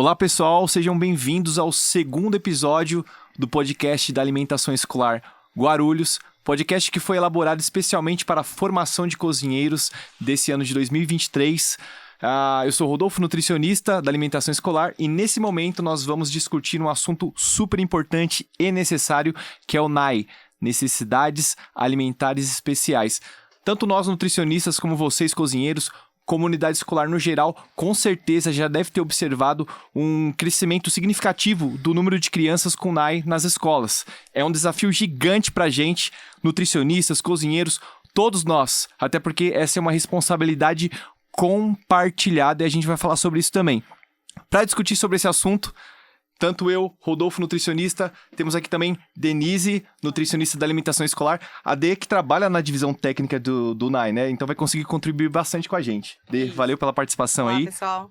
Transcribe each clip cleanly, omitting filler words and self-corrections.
Olá pessoal, sejam bem-vindos ao segundo episódio do podcast da Alimentação Escolar Guarulhos, podcast que foi elaborado especialmente para a formação de cozinheiros desse ano de 2023. Eu sou Rodolfo, nutricionista da Alimentação Escolar, e nesse momento nós vamos discutir um assunto super importante e necessário, que é o NAE, Necessidades Alimentares Especiais. Tanto nós nutricionistas como vocês cozinheiros, comunidade escolar no geral, com certeza já deve ter observado um crescimento significativo do número de crianças com NAE nas escolas. É um desafio gigante para a gente, nutricionistas, cozinheiros, todos nós, até porque essa é uma responsabilidade compartilhada e a gente vai falar sobre isso também. Para discutir sobre esse assunto, tanto eu, Rodolfo, nutricionista, temos aqui também Denise, nutricionista da Alimentação Escolar, a Dê, que trabalha na divisão técnica do NAE, né? Então vai conseguir contribuir bastante com a gente. Dê, valeu pela participação. Olá, aí. Pessoal.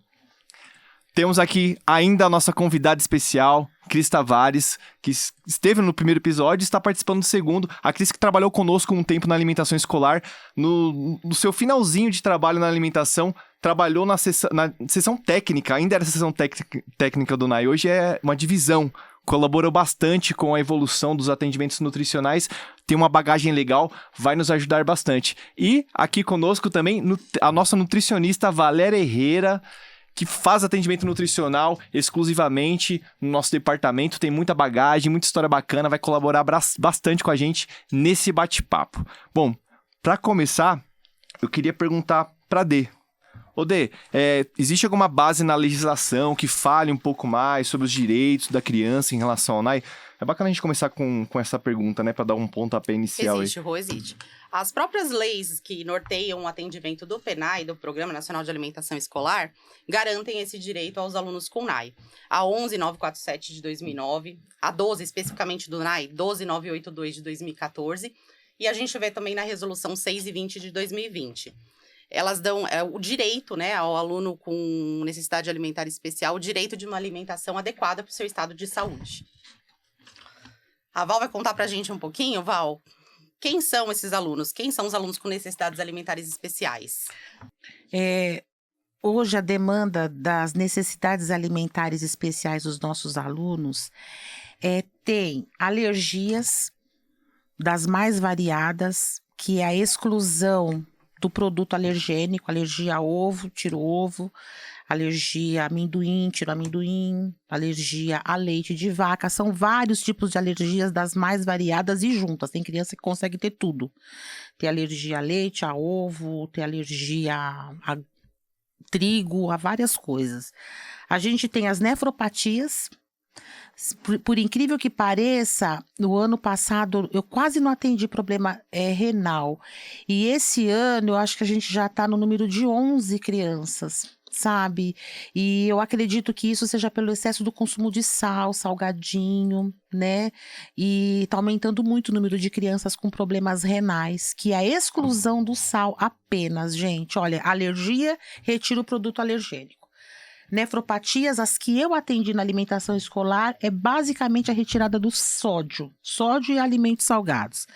Temos aqui ainda a nossa convidada especial, Cris Tavares, que esteve no primeiro episódio e está participando do segundo. A Cris que trabalhou conosco um tempo na alimentação escolar. No seu finalzinho de trabalho na alimentação, trabalhou na sessão técnica, ainda era a sessão técnica do NAE. Hoje é uma divisão. Colaborou bastante com a evolução dos atendimentos nutricionais, tem uma bagagem legal, vai nos ajudar bastante. E aqui conosco também a nossa nutricionista Valéria Herrera, que faz atendimento nutricional exclusivamente no nosso departamento, tem muita bagagem, muita história bacana, vai colaborar bastante com a gente nesse bate-papo. Bom, para começar, eu queria perguntar para Dê. Ô Dê, existe alguma base na legislação que fale um pouco mais sobre os direitos da criança em relação ao NAE? É bacana a gente começar com essa pergunta, né, para dar um pontapé inicial. Existe, Rô, existe. As próprias leis que norteiam o atendimento do PNAE, do Programa Nacional de Alimentação Escolar, garantem esse direito aos alunos com NAE. A 11947 de 2009, a 12, especificamente do NAE, 12982 de 2014, e a gente vê também na Resolução 620 de 2020. Elas dão o direito, né, ao aluno com necessidade alimentar especial, o direito de uma alimentação adequada para o seu estado de saúde. A Val vai contar pra gente um pouquinho, Val, quem são esses alunos? Quem são os alunos com necessidades alimentares especiais? Hoje, a demanda das necessidades alimentares especiais dos nossos alunos tem alergias das mais variadas, que é a exclusão do produto alergênico, alergia a ovo, tiro ovo, alergia a amendoim, tiro amendoim, alergia a leite de vaca. São vários tipos de alergias das mais variadas e juntas. Tem criança que consegue ter tudo. Tem alergia a leite, a ovo, tem alergia a trigo, a várias coisas. A gente tem as nefropatias. Por incrível que pareça, no ano passado eu quase não atendi problema renal. E esse ano eu acho que a gente já está no número de 11 crianças, sabe? E eu acredito que isso seja pelo excesso do consumo de sal, salgadinho, né? E tá aumentando muito o número de crianças com problemas renais, que é a exclusão do sal apenas, gente. Olha, alergia, retira o produto alergênico. Nefropatias, as que eu atendi na alimentação escolar, é basicamente a retirada do sódio e alimentos salgados.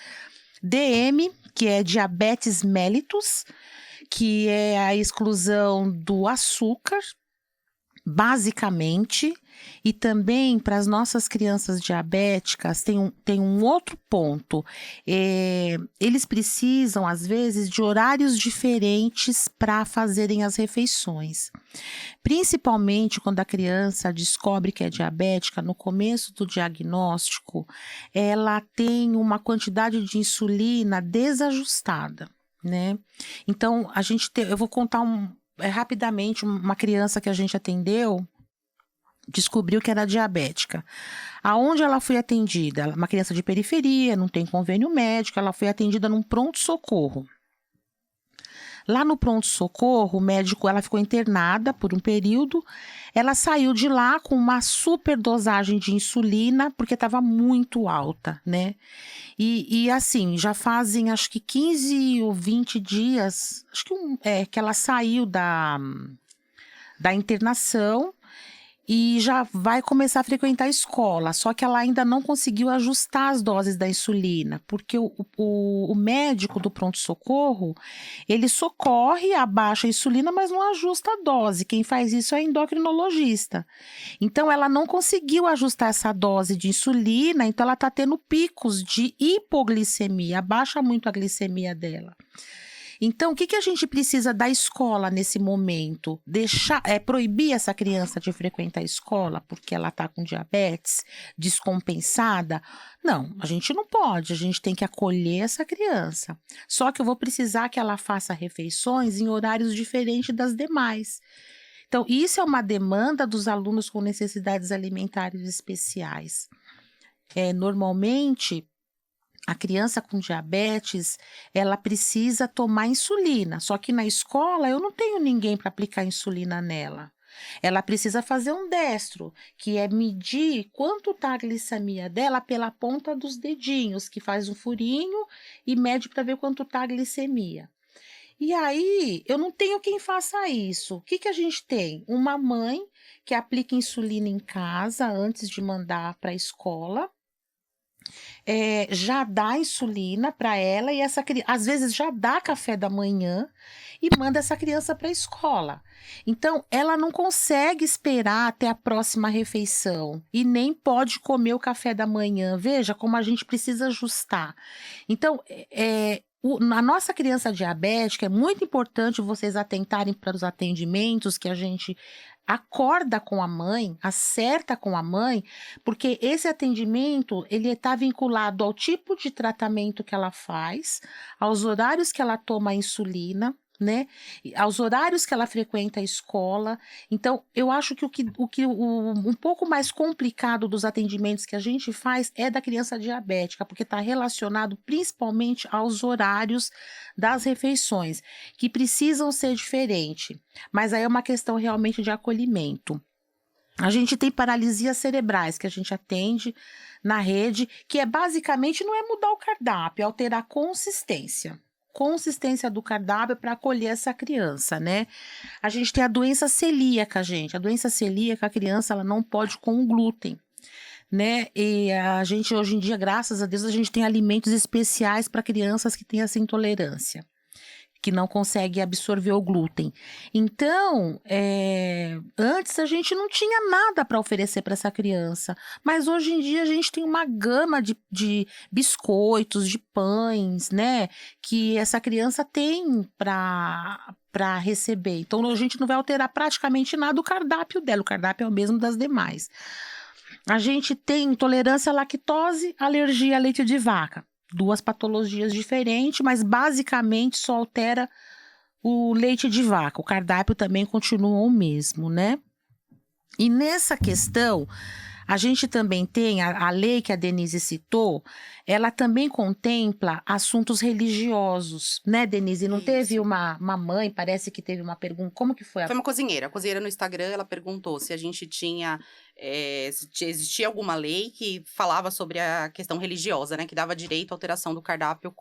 DM, que é diabetes mellitus, que é a exclusão do açúcar, basicamente, e também para as nossas crianças diabéticas tem um outro ponto. Eles precisam, às vezes, de horários diferentes para fazerem as refeições. Principalmente quando a criança descobre que é diabética, no começo do diagnóstico, ela tem uma quantidade de insulina desajustada, né? Então, eu vou contar rapidamente uma criança que a gente atendeu, descobriu que era diabética. Aonde ela foi atendida? Uma criança de periferia, não tem convênio médico, ela foi atendida num pronto-socorro. Lá no pronto-socorro, ela ficou internada por um período, ela saiu de lá com uma super dosagem de insulina, porque estava muito alta, né? E assim, já fazem acho que 15 ou 20 dias, que ela saiu da internação, e já vai começar a frequentar a escola, só que ela ainda não conseguiu ajustar as doses da insulina, porque o médico do pronto-socorro, ele socorre, abaixa a insulina, mas não ajusta a dose. Quem faz isso é o endocrinologista. Então, ela não conseguiu ajustar essa dose de insulina, então ela está tendo picos de hipoglicemia, abaixa muito a glicemia dela. Então, o que a gente precisa da escola nesse momento? Proibir essa criança de frequentar a escola porque ela está com diabetes descompensada? Não, a gente não pode, a gente tem que acolher essa criança. Só que eu vou precisar que ela faça refeições em horários diferentes das demais. Então, isso é uma demanda dos alunos com necessidades alimentares especiais. Normalmente, a criança com diabetes, ela precisa tomar insulina, só que na escola eu não tenho ninguém para aplicar insulina nela. Ela precisa fazer um destro, que é medir quanto está a glicemia dela pela ponta dos dedinhos, que faz um furinho e mede para ver quanto está a glicemia. E aí, eu não tenho quem faça isso. O que a gente tem? Uma mãe que aplica insulina em casa antes de mandar para a escola, já dá insulina para ela e às vezes já dá café da manhã e manda essa criança para a escola. Então, ela não consegue esperar até a próxima refeição e nem pode comer o café da manhã. Veja como a gente precisa ajustar. Então, na nossa criança diabética, é muito importante vocês atentarem para os atendimentos que a gente acorda com a mãe, acerta com a mãe, porque esse atendimento, ele está vinculado ao tipo de tratamento que ela faz, aos horários que ela toma a insulina, né? Aos horários que ela frequenta a escola. Então, eu acho que um pouco mais complicado dos atendimentos que a gente faz é da criança diabética, porque está relacionado principalmente aos horários das refeições, que precisam ser diferentes. Mas aí é uma questão realmente de acolhimento. A gente tem paralisias cerebrais que a gente atende na rede, que basicamente não é mudar o cardápio, é alterar a consistência do cardápio para acolher essa criança, né? A gente tem a doença celíaca, gente. A doença celíaca, a criança, ela não pode com o glúten, né? E a gente, hoje em dia, graças a Deus, a gente tem alimentos especiais para crianças que têm essa intolerância, que não consegue absorver o glúten. Então, antes a gente não tinha nada para oferecer para essa criança, mas hoje em dia a gente tem uma gama de biscoitos, de pães, né, que essa criança tem para receber. Então, a gente não vai alterar praticamente nada o cardápio dela, o cardápio é o mesmo das demais. A gente tem intolerância à lactose, alergia a leite de vaca. 2 patologias diferentes, mas basicamente só altera o leite de vaca. O cardápio também continua o mesmo, né? E nessa questão, a gente também tem a lei que a Denise citou, ela também contempla assuntos religiosos, né, Denise? Não teve uma mãe, parece que teve uma pergunta, como que foi? Foi uma cozinheira. A cozinheira no Instagram, ela perguntou se a gente tinha, se existia alguma lei que falava sobre a questão religiosa, né? Que dava direito à alteração do cardápio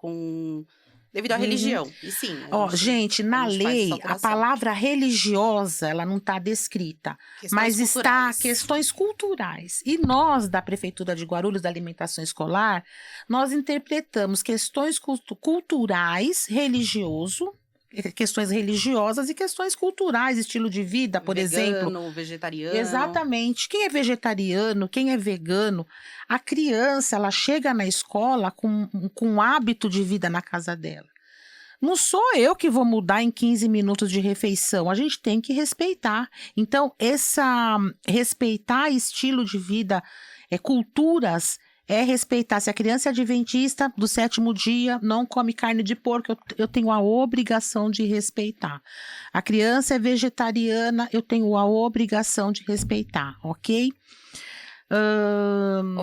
devido à religião. E sim. Gente, na lei, a palavra religiosa, ela não está descrita, mas está questões culturais. E nós, da Prefeitura de Guarulhos, da Alimentação Escolar, nós interpretamos questões culturais, questões religiosas e questões culturais, estilo de vida, por exemplo. Vegano, vegetariano. Exatamente. Quem é vegetariano, quem é vegano, a criança, ela chega na escola com um hábito de vida na casa dela. Não sou eu que vou mudar em 15 minutos de refeição, a gente tem que respeitar. Então, respeitar estilo de vida, culturas, respeitar. Se a criança é adventista do 7º dia, não come carne de porco, eu tenho a obrigação de respeitar. A criança é vegetariana, eu tenho a obrigação de respeitar, ok?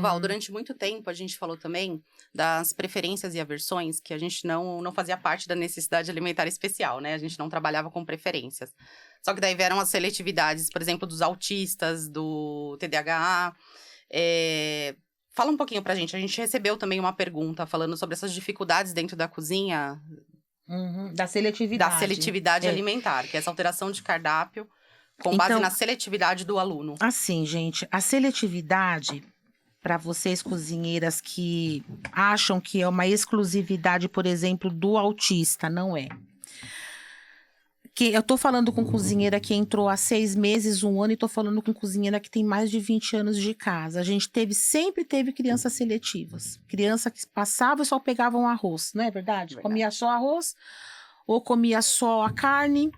Val, durante muito tempo a gente falou também das preferências e aversões, que a gente não fazia parte da necessidade alimentar especial, né? A gente não trabalhava com preferências. Só que daí vieram as seletividades, por exemplo, dos autistas, do TDAH. Fala um pouquinho pra gente. A gente recebeu também uma pergunta falando sobre essas dificuldades dentro da cozinha. Da seletividade. Da seletividade alimentar, que é essa alteração de cardápio Com base Então, na seletividade do aluno. Assim, gente, a seletividade, para vocês cozinheiras que acham que é uma exclusividade, por exemplo, do autista, não é. Que eu tô falando com cozinheira que entrou há 6 meses, 1 ano, e tô falando com cozinheira que tem mais de 20 anos de casa. A gente sempre teve crianças seletivas. Criança que passava e só pegavam arroz, não é verdade? Comia só arroz, ou comia só a carne,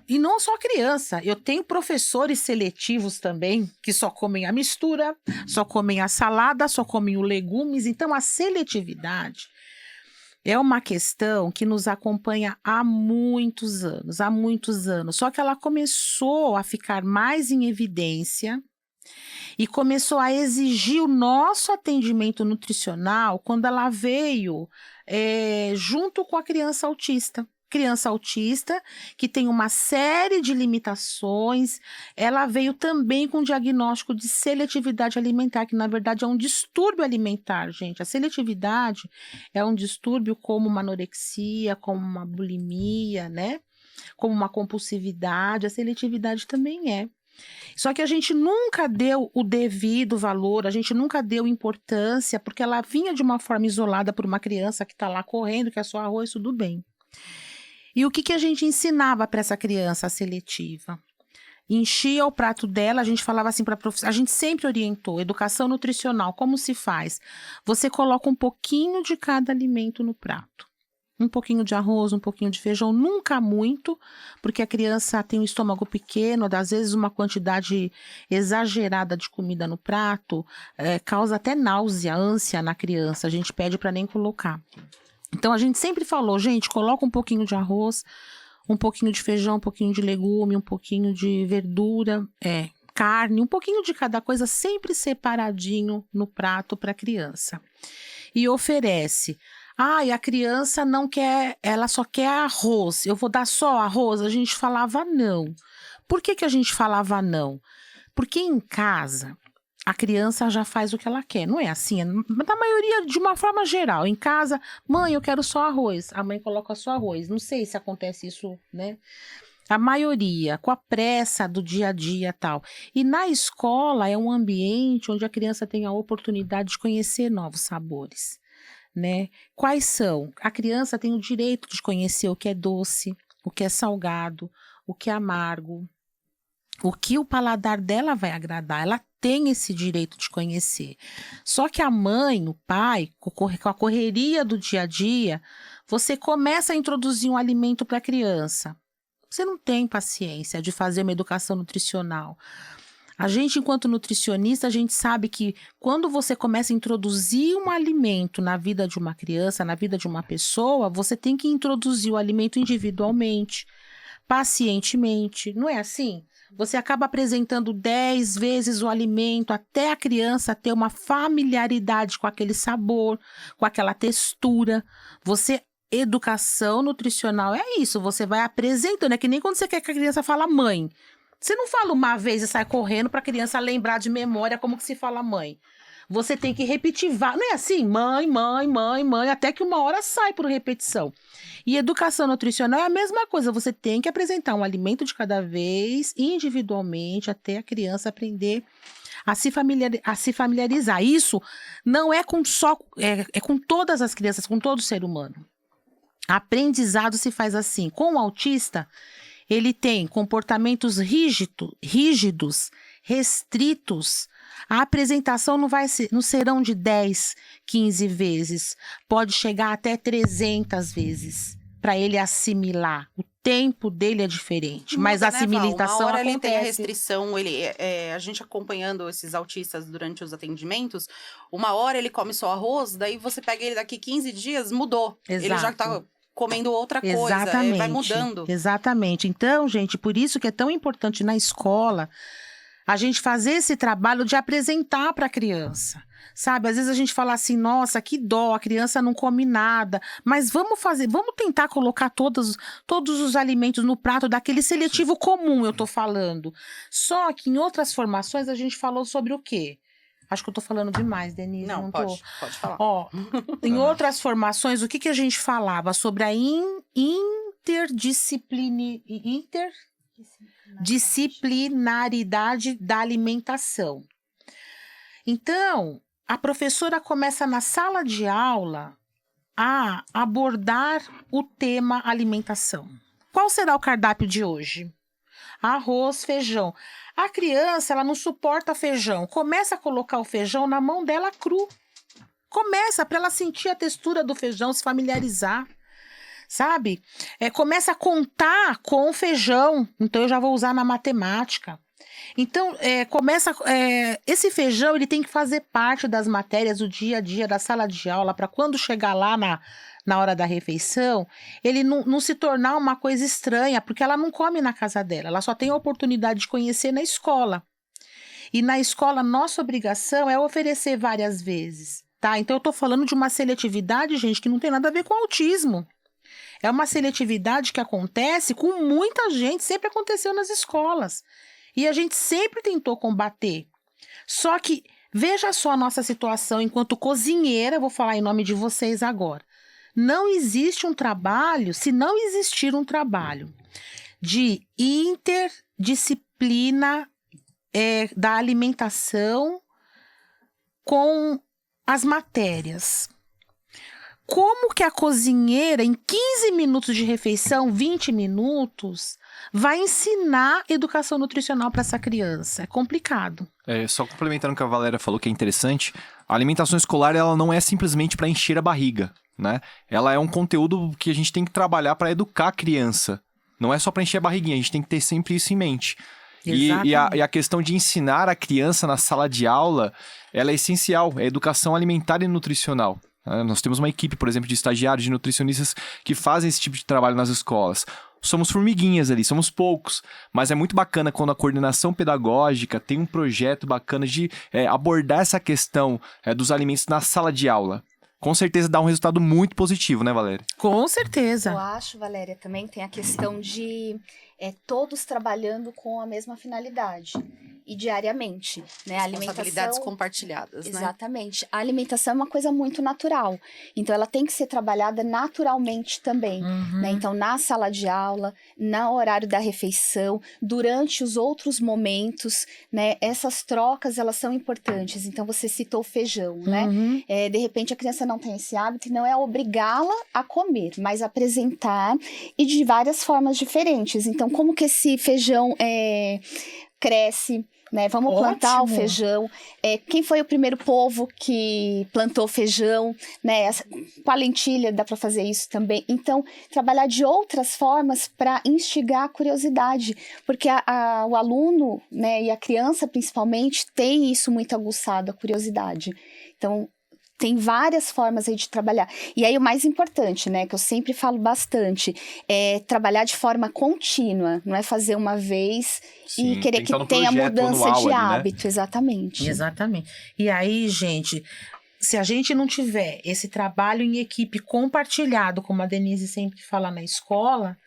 e não só criança. Eu tenho professores seletivos também, que só comem a mistura, só comem a salada, só comem os legumes. Então, a seletividade é uma questão que nos acompanha há muitos anos. Só que ela começou a ficar mais em evidência e começou a exigir o nosso atendimento nutricional quando ela veio junto com a criança autista. Criança autista, que tem uma série de limitações, ela veio também com diagnóstico de seletividade alimentar, que na verdade é um distúrbio alimentar, gente. A seletividade é um distúrbio como uma anorexia, como uma bulimia, né? Como uma compulsividade, a seletividade também é. Só que a gente nunca deu o devido valor, a gente nunca deu importância, porque ela vinha de uma forma isolada por uma criança que está lá correndo, que é só arroz, tudo bem. E o que a gente ensinava para essa criança seletiva? Enchia o prato dela, a gente falava assim para a professora, a gente sempre orientou, educação nutricional, como se faz? Você coloca um pouquinho de cada alimento no prato. Um pouquinho de arroz, um pouquinho de feijão, nunca muito, porque a criança tem um estômago pequeno, às vezes uma quantidade exagerada de comida no prato causa até náusea, ânsia na criança, a gente pede para nem colocar. Então, a gente sempre falou, gente, coloca um pouquinho de arroz, um pouquinho de feijão, um pouquinho de legume, um pouquinho de verdura, carne, um pouquinho de cada coisa, sempre separadinho no prato para a criança. E oferece. E a criança não quer, ela só quer arroz, eu vou dar só arroz? A gente falava não. Por que a gente falava não? Porque em casa a criança já faz o que ela quer, não é assim? Na maioria, de uma forma geral. Em casa, mãe, eu quero só arroz. A mãe coloca só arroz. Não sei se acontece isso, né? A maioria, com a pressa do dia a dia e tal. E na escola é um ambiente onde a criança tem a oportunidade de conhecer novos sabores, né? Quais são? A criança tem o direito de conhecer o que é doce, o que é salgado, o que é amargo, o que o paladar dela vai agradar. Ela tem esse direito de conhecer. Só que a mãe, o pai, com a correria do dia a dia, você começa a introduzir um alimento para a criança. Você não tem paciência de fazer uma educação nutricional. A gente, enquanto nutricionista, a gente sabe que quando você começa a introduzir um alimento na vida de uma criança, na vida de uma pessoa, você tem que introduzir o alimento individualmente, pacientemente. Não é assim? Você acaba apresentando 10 vezes o alimento até a criança ter uma familiaridade com aquele sabor, com aquela textura. Educação nutricional é isso, você vai apresentando, é que nem quando você quer que a criança fala mãe. Você não fala uma vez e sai correndo para a criança lembrar de memória como que se fala mãe. Você tem que repetir, não é assim? Mãe, mãe, mãe, mãe, até que uma hora sai por repetição. E educação nutricional é a mesma coisa, você tem que apresentar um alimento de cada vez, individualmente, até a criança aprender a se familiarizar. Isso não é com é com todas as crianças, com todo ser humano. Aprendizado se faz assim. Com o autista, ele tem comportamentos rígidos, restritos. A apresentação não serão de 10, 15 vezes. Pode chegar até 300 vezes para ele assimilar. O tempo dele é diferente, mas a assimilação Uma hora acontece. Ele tem a restrição, a gente acompanhando esses autistas durante os atendimentos, uma hora ele come só arroz, daí você pega ele daqui 15 dias, mudou. Exato. Ele já tá comendo outra coisa, Exatamente, vai mudando. Exatamente. Então, gente, por isso que é tão importante na escola a gente fazer esse trabalho de apresentar para a criança, sabe? Às vezes a gente fala assim, nossa, que dó, a criança não come nada, mas vamos tentar colocar todos os alimentos no prato daquele seletivo comum, eu tô falando. Só que em outras formações a gente falou sobre o quê? Acho que eu tô falando demais, Denise. Não pode falar. Em outras formações, o que a gente falava? Sobre a interdisciplina... disciplinaridade da alimentação. Então, a professora começa na sala de aula a abordar o tema alimentação. Qual será o cardápio de hoje? Arroz, feijão. A criança, ela não suporta feijão. Começa a colocar o feijão na mão dela cru. Começa para ela sentir a textura do feijão, se familiarizar. Sabe? Começa a contar com o feijão. Então, eu já vou usar na matemática. Então, esse feijão, ele tem que fazer parte das matérias do dia a dia da sala de aula, para quando chegar lá na hora da refeição, ele não se tornar uma coisa estranha, porque ela não come na casa dela, ela só tem a oportunidade de conhecer na escola. E na escola, nossa obrigação é oferecer várias vezes, tá? Então, eu tô falando de uma seletividade, gente, que não tem nada a ver com autismo. É uma seletividade que acontece com muita gente, sempre aconteceu nas escolas. E a gente sempre tentou combater. Só que, veja só a nossa situação enquanto cozinheira, vou falar em nome de vocês agora. Não existe um trabalho, se não existir um trabalho de interdisciplina da alimentação com as matérias. Como que a cozinheira, em 15 minutos de refeição, 20 minutos, vai ensinar educação nutricional para essa criança? É complicado. Só complementando o que a Valéria falou, que é interessante, a alimentação escolar ela não é simplesmente para encher a barriga, né? Ela é um conteúdo que a gente tem que trabalhar para educar a criança. Não é só para encher a barriguinha, a gente tem que ter sempre isso em mente. E a questão de ensinar a criança na sala de aula, ela é essencial, é educação alimentar e nutricional. Nós temos uma equipe, por exemplo, de estagiários, de nutricionistas que fazem esse tipo de trabalho nas escolas. Somos formiguinhas ali, somos poucos, mas é muito bacana quando a coordenação pedagógica tem um projeto bacana de abordar essa questão dos alimentos na sala de aula. Com certeza dá um resultado muito positivo, né, Valéria? Com certeza. Eu acho, Valéria, também tem a questão de todos trabalhando com a mesma finalidade e diariamente, né? A Responsabilidades alimentação compartilhadas, né? Exatamente. A alimentação é uma coisa muito natural. Então, ela tem que ser trabalhada naturalmente também, né? Então, na sala de aula, no horário da refeição, durante os outros momentos, né? Essas trocas, elas são importantes. Então, você citou o feijão, né? De repente, a criança não tem esse hábito e não é obrigá-la a comer, mas apresentar e de várias formas diferentes. Então, como que esse feijão cresce, né? Vamos plantar o feijão. Quem foi o primeiro povo que plantou feijão, né? Com a lentilha dá para fazer isso também. Então, trabalhar de outras formas para instigar a curiosidade, porque o aluno, né, e a criança principalmente tem isso muito aguçado, a curiosidade. Então, tem várias formas aí de trabalhar. E aí o mais importante, né, que eu sempre falo bastante, é trabalhar de forma contínua, não é fazer uma vez e querer que tenha mudança de hábito, né? Exatamente. Exatamente. E aí, gente, se a gente não tiver esse trabalho em equipe compartilhado, como a Denise sempre fala na escola,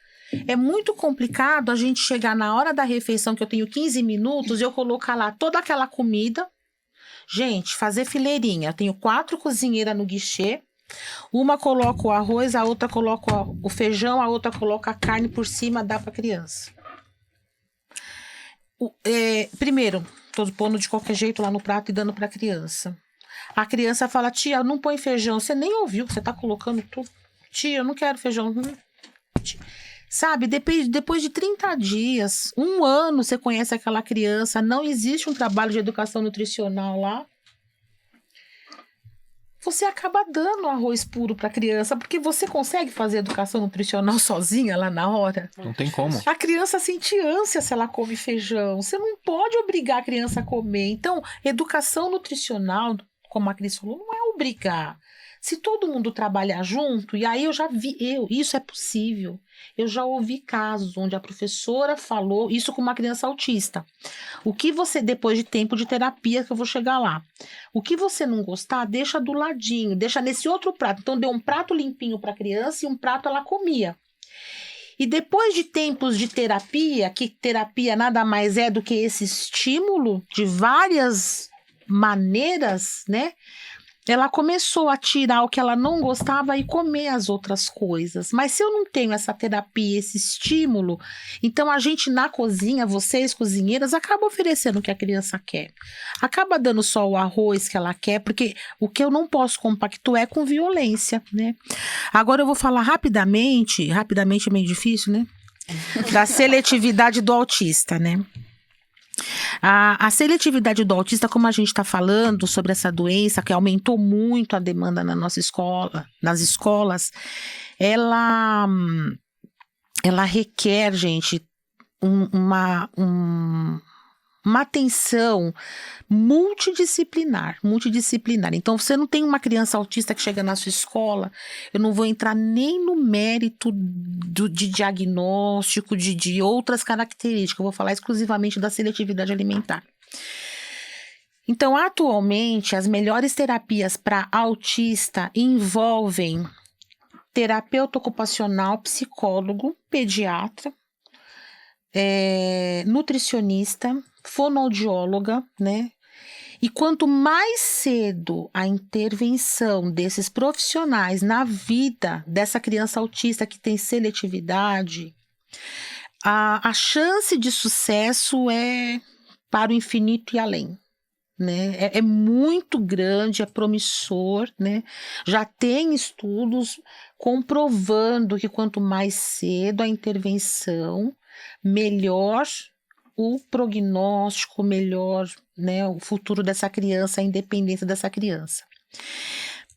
é muito complicado a gente chegar na hora da refeição, que eu tenho 15 minutos, e eu colocar lá toda aquela comida. Gente, fazer fileirinha. Eu tenho 4 cozinheiras no guichê. Uma coloca o arroz, a outra coloca o feijão, a outra coloca a carne por cima, dá para criança. Primeiro, tô pondo de qualquer jeito lá no prato e dando para criança. A criança fala: tia, não põe feijão. Você nem ouviu que você tá colocando tudo. Tia, eu não quero feijão. Sabe, depois de 30 dias, 1 ano, você conhece aquela criança, não existe um trabalho de educação nutricional lá. Você acaba dando arroz puro para a criança, porque você consegue fazer educação nutricional sozinha lá na hora? Não tem como. A criança sente ânsia se ela come feijão. Você não pode obrigar a criança a comer. Então, educação nutricional, como a Cris falou, não é obrigar. Se todo mundo trabalhar junto, e aí eu já vi, isso é possível. Eu já ouvi casos onde a professora falou, isso com uma criança autista. O que você, depois de tempo de terapia, que eu vou chegar lá, o que você não gostar, deixa do ladinho, deixa nesse outro prato. Então, deu um prato limpinho para a criança e um prato ela comia. E depois de tempos de terapia, que terapia nada mais é do que esse estímulo de várias maneiras, né? ela começou a tirar o que ela não gostava e comer as outras coisas. Mas se eu não tenho essa terapia, esse estímulo, então a gente na cozinha, vocês cozinheiras, acaba oferecendo o que a criança quer. Acaba dando só o arroz que ela quer, porque o que eu não posso compactuar é com violência, né? Agora eu vou falar rapidamente é meio difícil, né? Da seletividade do autista, né? A seletividade do autista, como a gente está falando sobre essa doença, que aumentou muito a demanda na nossa escola, nas escolas, ela requer, gente, uma atenção multidisciplinar. Então, você não tem uma criança autista que chega na sua escola, eu não vou entrar nem no mérito de diagnóstico, de outras características, eu vou falar exclusivamente da seletividade alimentar. Então, atualmente, as melhores terapias para autista envolvem terapeuta ocupacional, psicólogo, pediatra, nutricionista, fonoaudióloga, né? E quanto mais cedo a intervenção desses profissionais na vida dessa criança autista que tem seletividade, a chance de sucesso é para o infinito e além, né? É muito grande, é promissor, né? Já tem estudos comprovando que quanto mais cedo a intervenção, melhor o prognóstico, melhor, né, o futuro dessa criança, a independência dessa criança.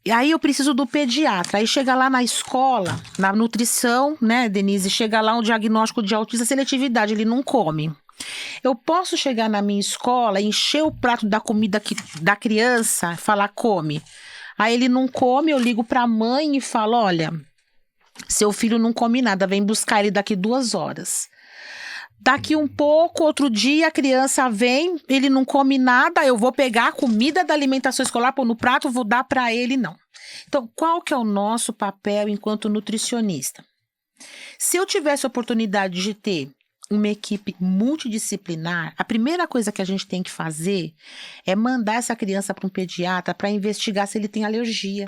E aí eu preciso do pediatra. Aí chega lá na escola, na nutrição, né, Denise? Chega lá um diagnóstico de autista, seletividade, ele não come. Eu posso chegar na minha escola, encher o prato da comida da criança, falar come. Aí ele não come, eu ligo para a mãe e falo, olha, seu filho não come nada, vem buscar ele daqui 2 horas. Daqui um pouco, outro dia, a criança vem, ele não come nada, eu vou pegar a comida da alimentação escolar, pôr no prato, vou dar para ele, não. Então, qual que é o nosso papel enquanto nutricionista? Se eu tivesse a oportunidade de ter uma equipe multidisciplinar, a primeira coisa que a gente tem que fazer é mandar essa criança para um pediatra para investigar se ele tem alergia.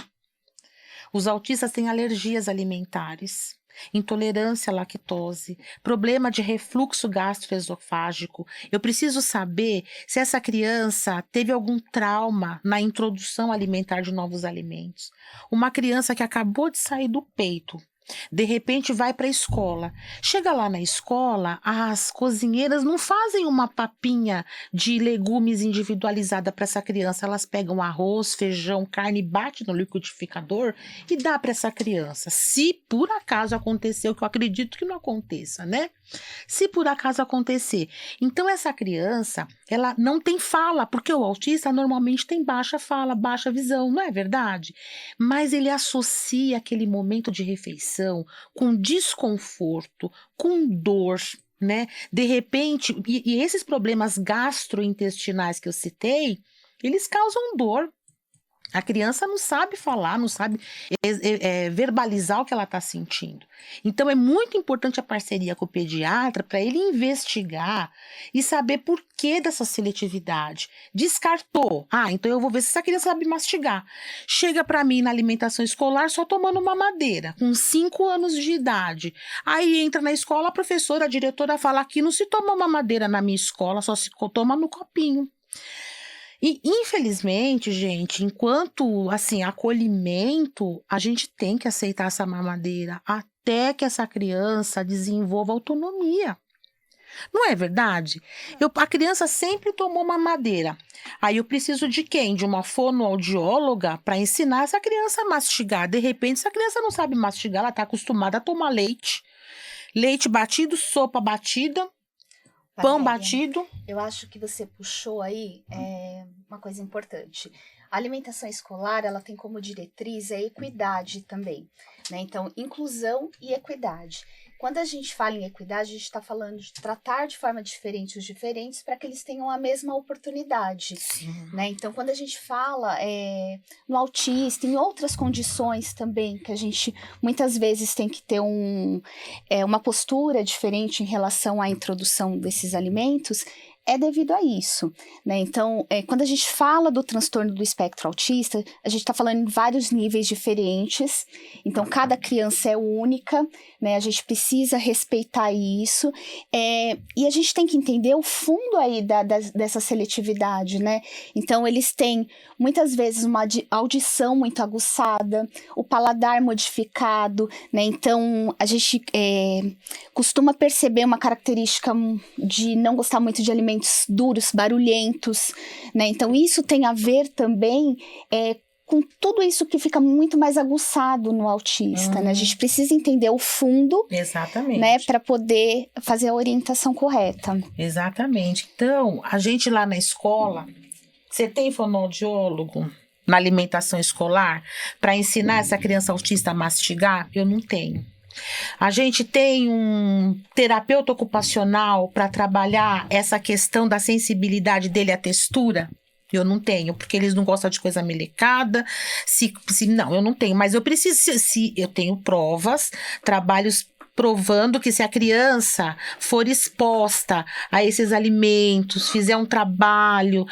Os autistas têm alergias alimentares. Intolerância à lactose, problema de refluxo gastroesofágico. Eu preciso saber se essa criança teve algum trauma na introdução alimentar de novos alimentos. Uma criança que acabou de sair do peito, de repente vai para a escola. Chega lá na escola, as cozinheiras não fazem uma papinha de legumes individualizada para essa criança. Elas pegam arroz, feijão, carne, bate no liquidificador e dá para essa criança. Se por acaso aconteceu, que eu acredito que não aconteça, né? Se por acaso acontecer. Então essa criança, ela não tem fala, porque o autista normalmente tem baixa fala, baixa visão, não é verdade? Mas ele associa aquele momento de refeição com desconforto, com dor, né? De repente, e esses problemas gastrointestinais que eu citei, eles causam dor. A criança não sabe falar, não sabe verbalizar o que ela está sentindo. Então, é muito importante a parceria com o pediatra para ele investigar e saber por que dessa seletividade. Descartou. Então eu vou ver se essa criança sabe mastigar. Chega para mim na alimentação escolar só tomando mamadeira, com 5 anos de idade. Aí entra na escola, a professora, a diretora fala que não se toma mamadeira na minha escola, só se toma no copinho. E, infelizmente, gente, enquanto, assim, acolhimento, a gente tem que aceitar essa mamadeira até que essa criança desenvolva autonomia. Não é verdade? A criança sempre tomou mamadeira. Aí eu preciso de quem? De uma fonoaudióloga para ensinar essa criança a mastigar. De repente, essa criança não sabe mastigar, ela está acostumada a tomar leite. Leite batido, sopa batida, pão batido. Eu acho que você puxou aí uma coisa importante. A alimentação escolar, ela tem como diretriz a equidade também, né? Então, inclusão e equidade. Quando a gente fala em equidade, a gente está falando de tratar de forma diferente os diferentes para que eles tenham a mesma oportunidade, né? Então, quando a gente fala no autista, em outras condições também, que a gente muitas vezes tem que ter uma postura diferente em relação à introdução desses alimentos, é devido a isso, né? Então, quando a gente fala do transtorno do espectro autista, a gente está falando em vários níveis diferentes. Então, cada criança é única, né? A gente precisa respeitar isso. E a gente tem que entender o fundo aí dessa seletividade, né? Então, eles têm, muitas vezes, uma audição muito aguçada, o paladar modificado, né? Então, a gente costuma perceber uma característica de não gostar muito de alimentos duros, barulhentos, né? Então, isso tem a ver também com tudo isso que fica muito mais aguçado no autista, né? A gente precisa entender o fundo, exatamente, né? Para poder fazer a orientação correta. Exatamente. Então, a gente lá na escola, você tem fonoaudiólogo na alimentação escolar para ensinar essa criança autista a mastigar? Eu não tenho. A gente tem um terapeuta ocupacional para trabalhar essa questão da sensibilidade dele à textura? Eu não tenho, porque eles não gostam de coisa melecada. Não, eu não tenho, mas eu preciso, eu tenho provas, trabalhos provando que se a criança for exposta a esses alimentos, fizer um trabalho,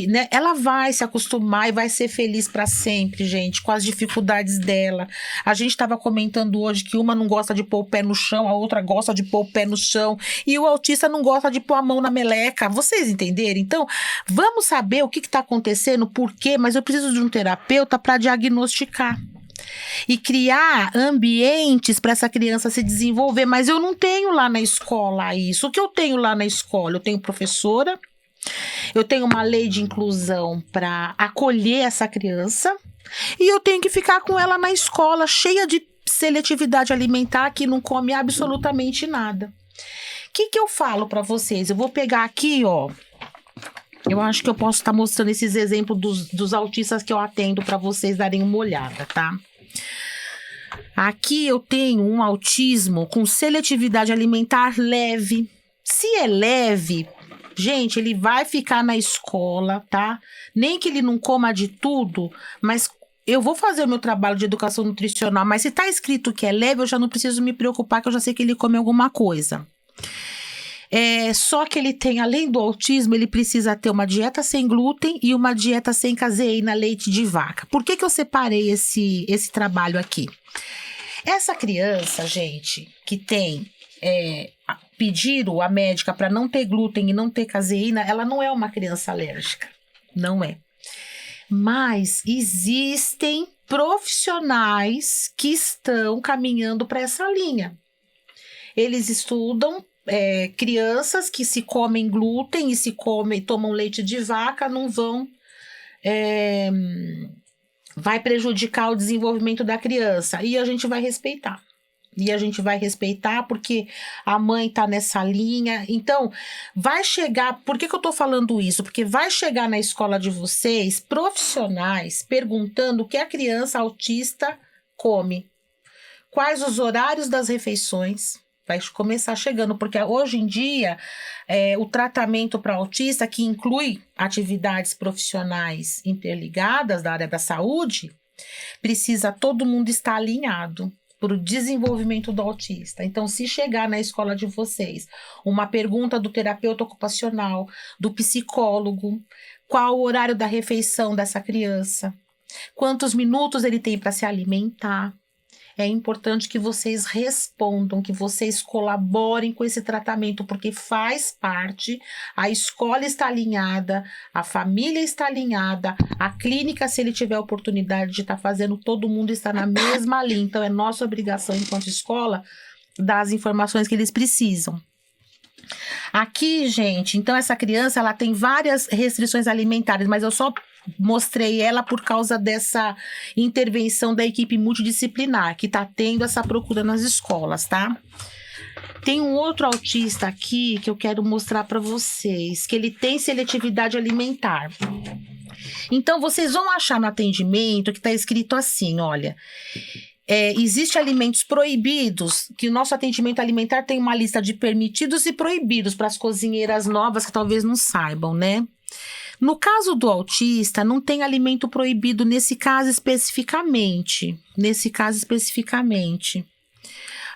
né, ela vai se acostumar e vai ser feliz para sempre, gente, com as dificuldades dela. A gente estava comentando hoje que uma não gosta de pôr o pé no chão, a outra gosta de pôr o pé no chão, e o autista não gosta de pôr a mão na meleca. Vocês entenderam? Então, vamos saber o que está acontecendo, por quê, mas eu preciso de um terapeuta para diagnosticar e criar ambientes para essa criança se desenvolver, mas eu não tenho lá na escola isso. O que eu tenho lá na escola? Eu tenho professora, eu tenho uma lei de inclusão para acolher essa criança e eu tenho que ficar com ela na escola cheia de seletividade alimentar que não come absolutamente nada. O que eu falo para vocês? Eu vou pegar aqui, ó. Eu acho que eu posso estar mostrando esses exemplos dos autistas que eu atendo para vocês darem uma olhada, tá? Aqui eu tenho um autismo com seletividade alimentar leve. Se é leve, gente, ele vai ficar na escola, tá? Nem que ele não coma de tudo, mas eu vou fazer o meu trabalho de educação nutricional, mas se tá escrito que é leve, eu já não preciso me preocupar, que eu já sei que ele come alguma coisa. Só que ele tem, além do autismo, ele precisa ter uma dieta sem glúten e uma dieta sem caseína, leite de vaca. Por que eu separei esse trabalho aqui? Essa criança, gente, que tem pediram a médica para não ter glúten e não ter caseína, ela não é uma criança alérgica, não é. Mas existem profissionais que estão caminhando para essa linha. Eles estudam crianças que se comem glúten e tomam leite de vaca, não vão... vai prejudicar o desenvolvimento da criança. E a gente vai respeitar. E a gente vai respeitar porque a mãe tá nessa linha. Então, vai chegar... Por que eu tô falando isso? Porque vai chegar na escola de vocês profissionais perguntando o que a criança autista come. Quais os horários das refeições. Vai começar chegando, porque hoje em dia o tratamento para autista, que inclui atividades profissionais interligadas da área da saúde, precisa todo mundo estar alinhado para o desenvolvimento do autista. Então, se chegar na escola de vocês uma pergunta do terapeuta ocupacional, do psicólogo, qual o horário da refeição dessa criança, quantos minutos ele tem para se alimentar, é importante que vocês respondam, que vocês colaborem com esse tratamento, porque faz parte, a escola está alinhada, a família está alinhada, a clínica, se ele tiver a oportunidade de estar fazendo, todo mundo está na mesma linha. Então, é nossa obrigação, enquanto escola, dar as informações que eles precisam. Aqui, gente, então essa criança, ela tem várias restrições alimentares, mas eu só mostrei ela por causa dessa intervenção da equipe multidisciplinar, que está tendo essa procura nas escolas, tá? Tem um outro autista aqui que eu quero mostrar para vocês, que ele tem seletividade alimentar. Então, vocês vão achar no atendimento que está escrito assim, olha... Existem alimentos proibidos, que o nosso atendimento alimentar tem uma lista de permitidos e proibidos para as cozinheiras novas que talvez não saibam, né? No caso do autista, não tem alimento proibido nesse caso especificamente.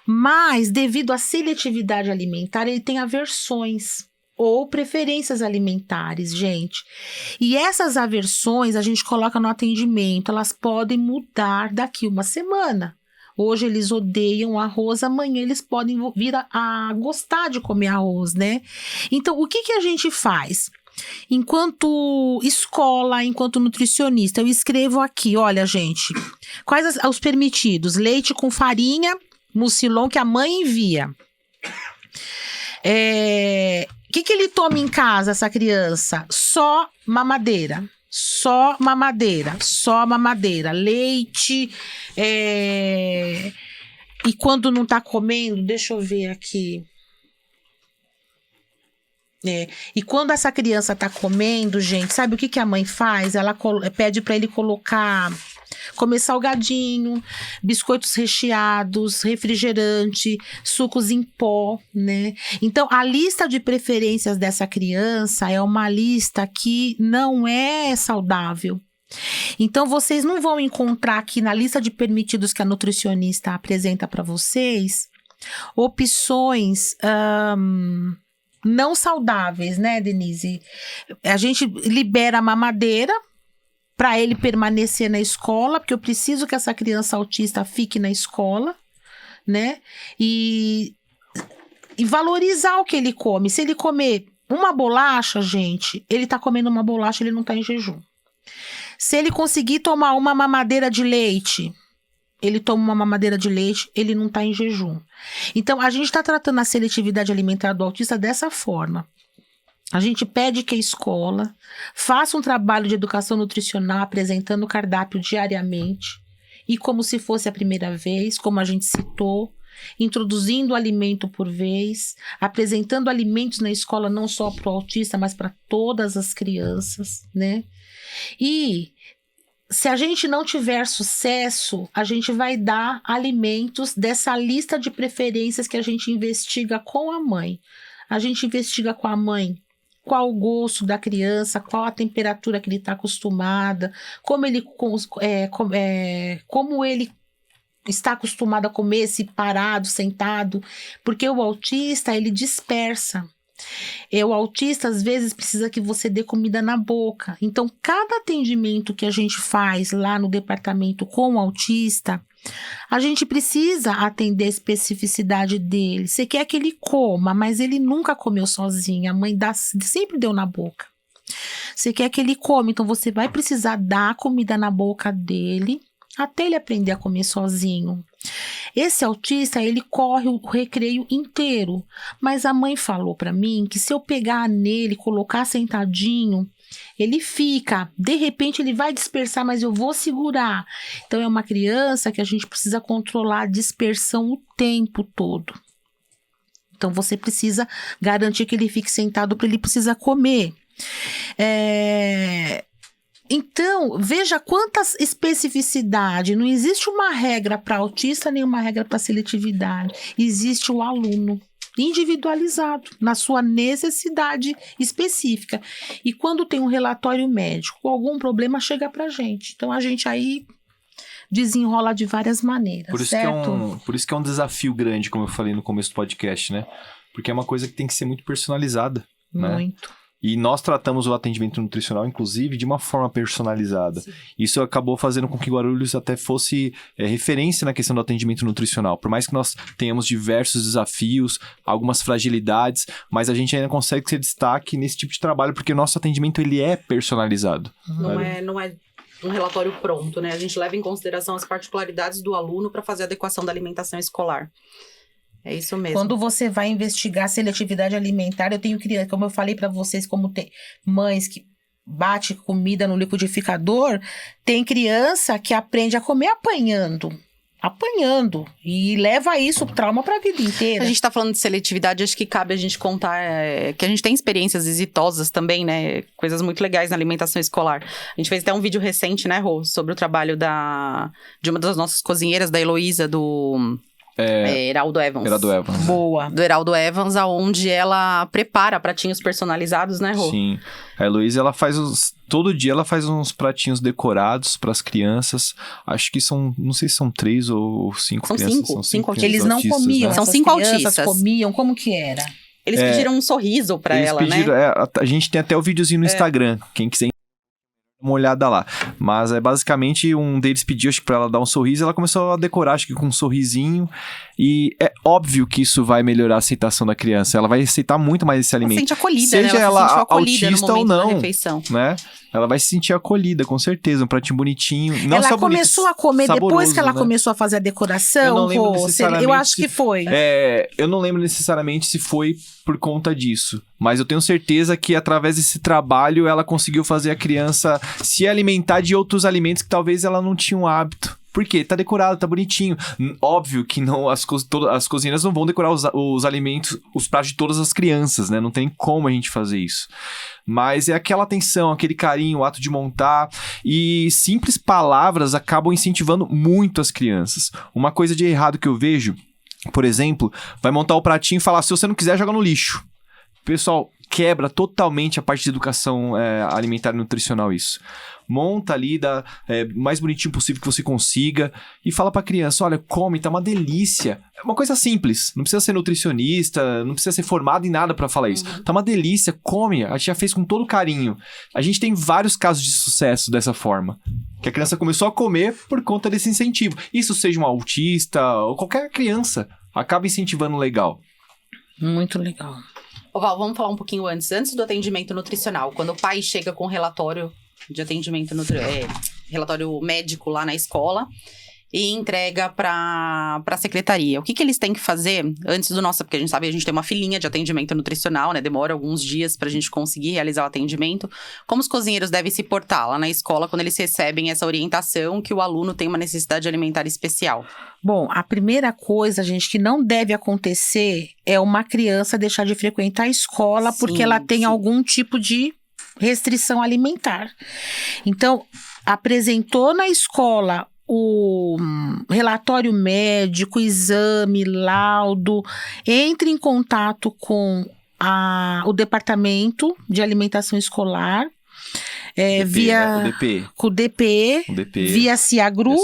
Mas, devido à seletividade alimentar, ele tem aversões. ou preferências alimentares, gente. E essas aversões a gente coloca no atendimento, elas podem mudar daqui uma semana. Hoje eles odeiam arroz, amanhã eles podem vir a gostar de comer arroz, né? Então, o que a gente faz? Enquanto escola, enquanto nutricionista, eu escrevo aqui, olha, gente, quais os permitidos? Leite com farinha, mucilon que a mãe envia. O que ele toma em casa, essa criança? Só mamadeira. Só mamadeira, leite, e quando não tá comendo, deixa eu ver aqui. E quando essa criança tá comendo, gente, sabe o que a mãe faz? Ela pede para ele comer salgadinho, biscoitos recheados, refrigerante, sucos em pó, né? Então, a lista de preferências dessa criança é uma lista que não é saudável. Então, vocês não vão encontrar aqui na lista de permitidos que a nutricionista apresenta para vocês opções não saudáveis, né, Denise? A gente libera a mamadeira para ele permanecer na escola, porque eu preciso que essa criança autista fique na escola, né? E valorizar o que ele come. Se ele comer uma bolacha, gente, ele tá comendo uma bolacha, ele não tá em jejum. Se ele conseguir tomar uma mamadeira de leite, ele toma uma mamadeira de leite, ele não tá em jejum. Então, a gente está tratando a seletividade alimentar do autista dessa forma. A gente pede que a escola faça um trabalho de educação nutricional apresentando o cardápio diariamente e como se fosse a primeira vez, como a gente citou, introduzindo alimento por vez, apresentando alimentos na escola não só para o autista, mas para todas as crianças, né? E se a gente não tiver sucesso, a gente vai dar alimentos dessa lista de preferências que a gente investiga com a mãe. A gente investiga com a mãe qual o gosto da criança, qual a temperatura que ele está acostumada, como ele está acostumado a comer, se parado, sentado, porque o autista, ele dispersa. O autista, às vezes, precisa que você dê comida na boca. Então, cada atendimento que a gente faz lá no departamento com o autista, a gente precisa atender a especificidade dele. Você quer que ele coma, mas ele nunca comeu sozinho. A mãe sempre deu na boca. Você quer que ele come, então você vai precisar dar comida na boca dele até ele aprender a comer sozinho. Esse autista, ele corre o recreio inteiro, mas a mãe falou para mim que se eu pegar nele, colocar sentadinho, ele fica, de repente ele vai dispersar, mas eu vou segurar. Então é uma criança que a gente precisa controlar a dispersão o tempo todo. Então você precisa garantir que ele fique sentado para ele precisar comer. Então, veja quantas especificidades. Não existe uma regra para autista, nem uma regra para seletividade. Existe o aluno individualizado, na sua necessidade específica. E quando tem um relatório médico, algum problema chega para a gente. Então, a gente aí desenrola de várias maneiras, certo? Por isso que é um desafio grande, como eu falei no começo do podcast, né? Porque é uma coisa que tem que ser muito personalizada. Muito. Né? E nós tratamos o atendimento nutricional, inclusive, de uma forma personalizada. Sim. Isso acabou fazendo com que Guarulhos até fosse referência na questão do atendimento nutricional. Por mais que nós tenhamos diversos desafios, algumas fragilidades, mas a gente ainda consegue ser destaque nesse tipo de trabalho, porque o nosso atendimento ele é personalizado. Não é um relatório pronto, né? A gente leva em consideração as particularidades do aluno para fazer a adequação da alimentação escolar. É isso mesmo. Quando você vai investigar seletividade alimentar, eu tenho criança, como eu falei para vocês, como tem mães que bate comida no liquidificador, tem criança que aprende a comer apanhando e leva isso, trauma para a vida inteira. A gente tá falando de seletividade, acho que cabe a gente contar que a gente tem experiências exitosas também, né, coisas muito legais na alimentação escolar. A gente fez até um vídeo recente, né, Rô, sobre o trabalho de uma das nossas cozinheiras, da Heloísa, do Heraldo Evans. Boa. Do Heraldo Evans, aonde ela prepara pratinhos personalizados, né, Rô? Sim. A Heloísa, ela faz todo dia ela faz uns pratinhos decorados para as crianças. Acho que não sei se são 3 ou 5 crianças. São 5 que eles não comiam. Né? São 5 autistas. Comiam, como que era? Eles pediram um sorriso pra ela, né? A gente tem até o videozinho no Instagram, quem quiser uma olhada lá. Mas basicamente um deles pediu, acho que pra ela dar um sorriso, ela começou a decorar, acho que com um sorrisinho. E é óbvio que isso vai melhorar a aceitação da criança. Ela vai aceitar muito mais esse alimento. Ela sente acolhida, seja né? ela se sentiu acolhida autista no ou momento da não, refeição. né? Ela vai se sentir acolhida, com certeza. Um pratinho bonitinho. Não ela só começou bonito, a comer depois saboroso, que ela né? começou a fazer a decoração, Eu não lembro Rô? necessariamente Eu acho se- que foi. Eu não lembro necessariamente se foi por conta disso, mas eu tenho certeza que através desse trabalho ela conseguiu fazer a criança se alimentar de outros alimentos que talvez ela não tinha um hábito. Por quê? Tá decorado, tá bonitinho. Óbvio que não, as cozinheiras não vão decorar os alimentos, os pratos de todas as crianças, né? Não tem como a gente fazer isso. Mas é aquela atenção, aquele carinho, o ato de montar. E simples palavras acabam incentivando muito as crianças. Uma coisa de errado que eu vejo, por exemplo, vai montar o pratinho e falar, se você não quiser, joga no lixo. Pessoal, quebra totalmente a parte de educação alimentar e nutricional isso. Monta ali, dá o mais bonitinho possível que você consiga e fala pra criança, olha, come, tá uma delícia. É uma coisa simples, não precisa ser nutricionista, não precisa ser formado em nada pra falar isso. Tá uma delícia, come, a gente já fez com todo carinho. A gente tem vários casos de sucesso dessa forma. Que a criança começou a comer por conta desse incentivo. Isso seja um autista ou qualquer criança, acaba incentivando legal. Muito legal. Ô, Val, vamos falar um pouquinho antes do atendimento nutricional. Quando o pai chega com relatório de atendimento relatório médico lá na escola e entrega para a secretaria. O que eles têm que fazer antes do nosso... Porque a gente sabe, a gente tem uma filinha de atendimento nutricional, né? Demora alguns dias para a gente conseguir realizar o atendimento. Como os cozinheiros devem se portar lá na escola quando eles recebem essa orientação que o aluno tem uma necessidade alimentar especial? Bom, a primeira coisa, gente, que não deve acontecer é uma criança deixar de frequentar a escola porque ela tem algum tipo de restrição alimentar. Então, apresentou na escola o relatório médico, exame, laudo, entre em contato com o departamento de alimentação escolar, via com o DPE, via Ciagru,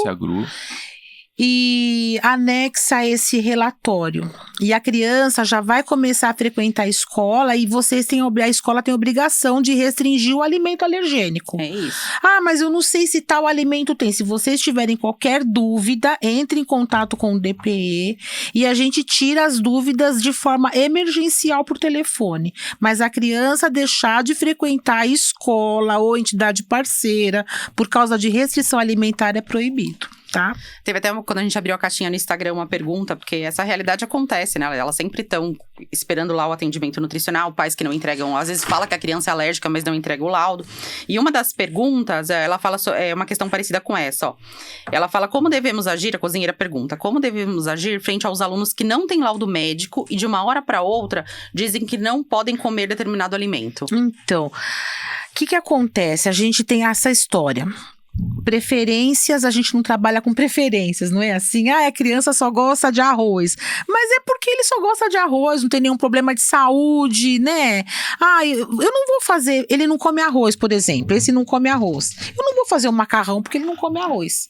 e anexa esse relatório. E a criança já vai começar a frequentar a escola e a escola tem a obrigação de restringir o alimento alergênico. É isso. Ah, mas eu não sei se tal alimento tem. Se vocês tiverem qualquer dúvida, entre em contato com o DPE e a gente tira as dúvidas de forma emergencial por telefone. Mas a criança deixar de frequentar a escola ou entidade parceira por causa de restrição alimentar é proibido. Tá? Teve até quando a gente abriu a caixinha no Instagram uma pergunta, porque essa realidade acontece, né? Elas sempre estão esperando lá o atendimento nutricional, pais que não entregam, às vezes fala que a criança é alérgica, mas não entrega o laudo. E uma das perguntas, ela fala, uma questão parecida com essa, ó. Ela fala, como devemos agir, a cozinheira pergunta, como devemos agir frente aos alunos que não têm laudo médico e de uma hora para outra dizem que não podem comer determinado alimento? Então, o que acontece? A gente tem essa história. Preferências, a gente não trabalha com preferências, não é assim? A criança só gosta de arroz. Mas é porque ele só gosta de arroz, não tem nenhum problema de saúde, né? Eu não vou fazer, ele não come arroz, por exemplo, esse não come arroz. Eu não vou fazer um macarrão porque ele não come arroz.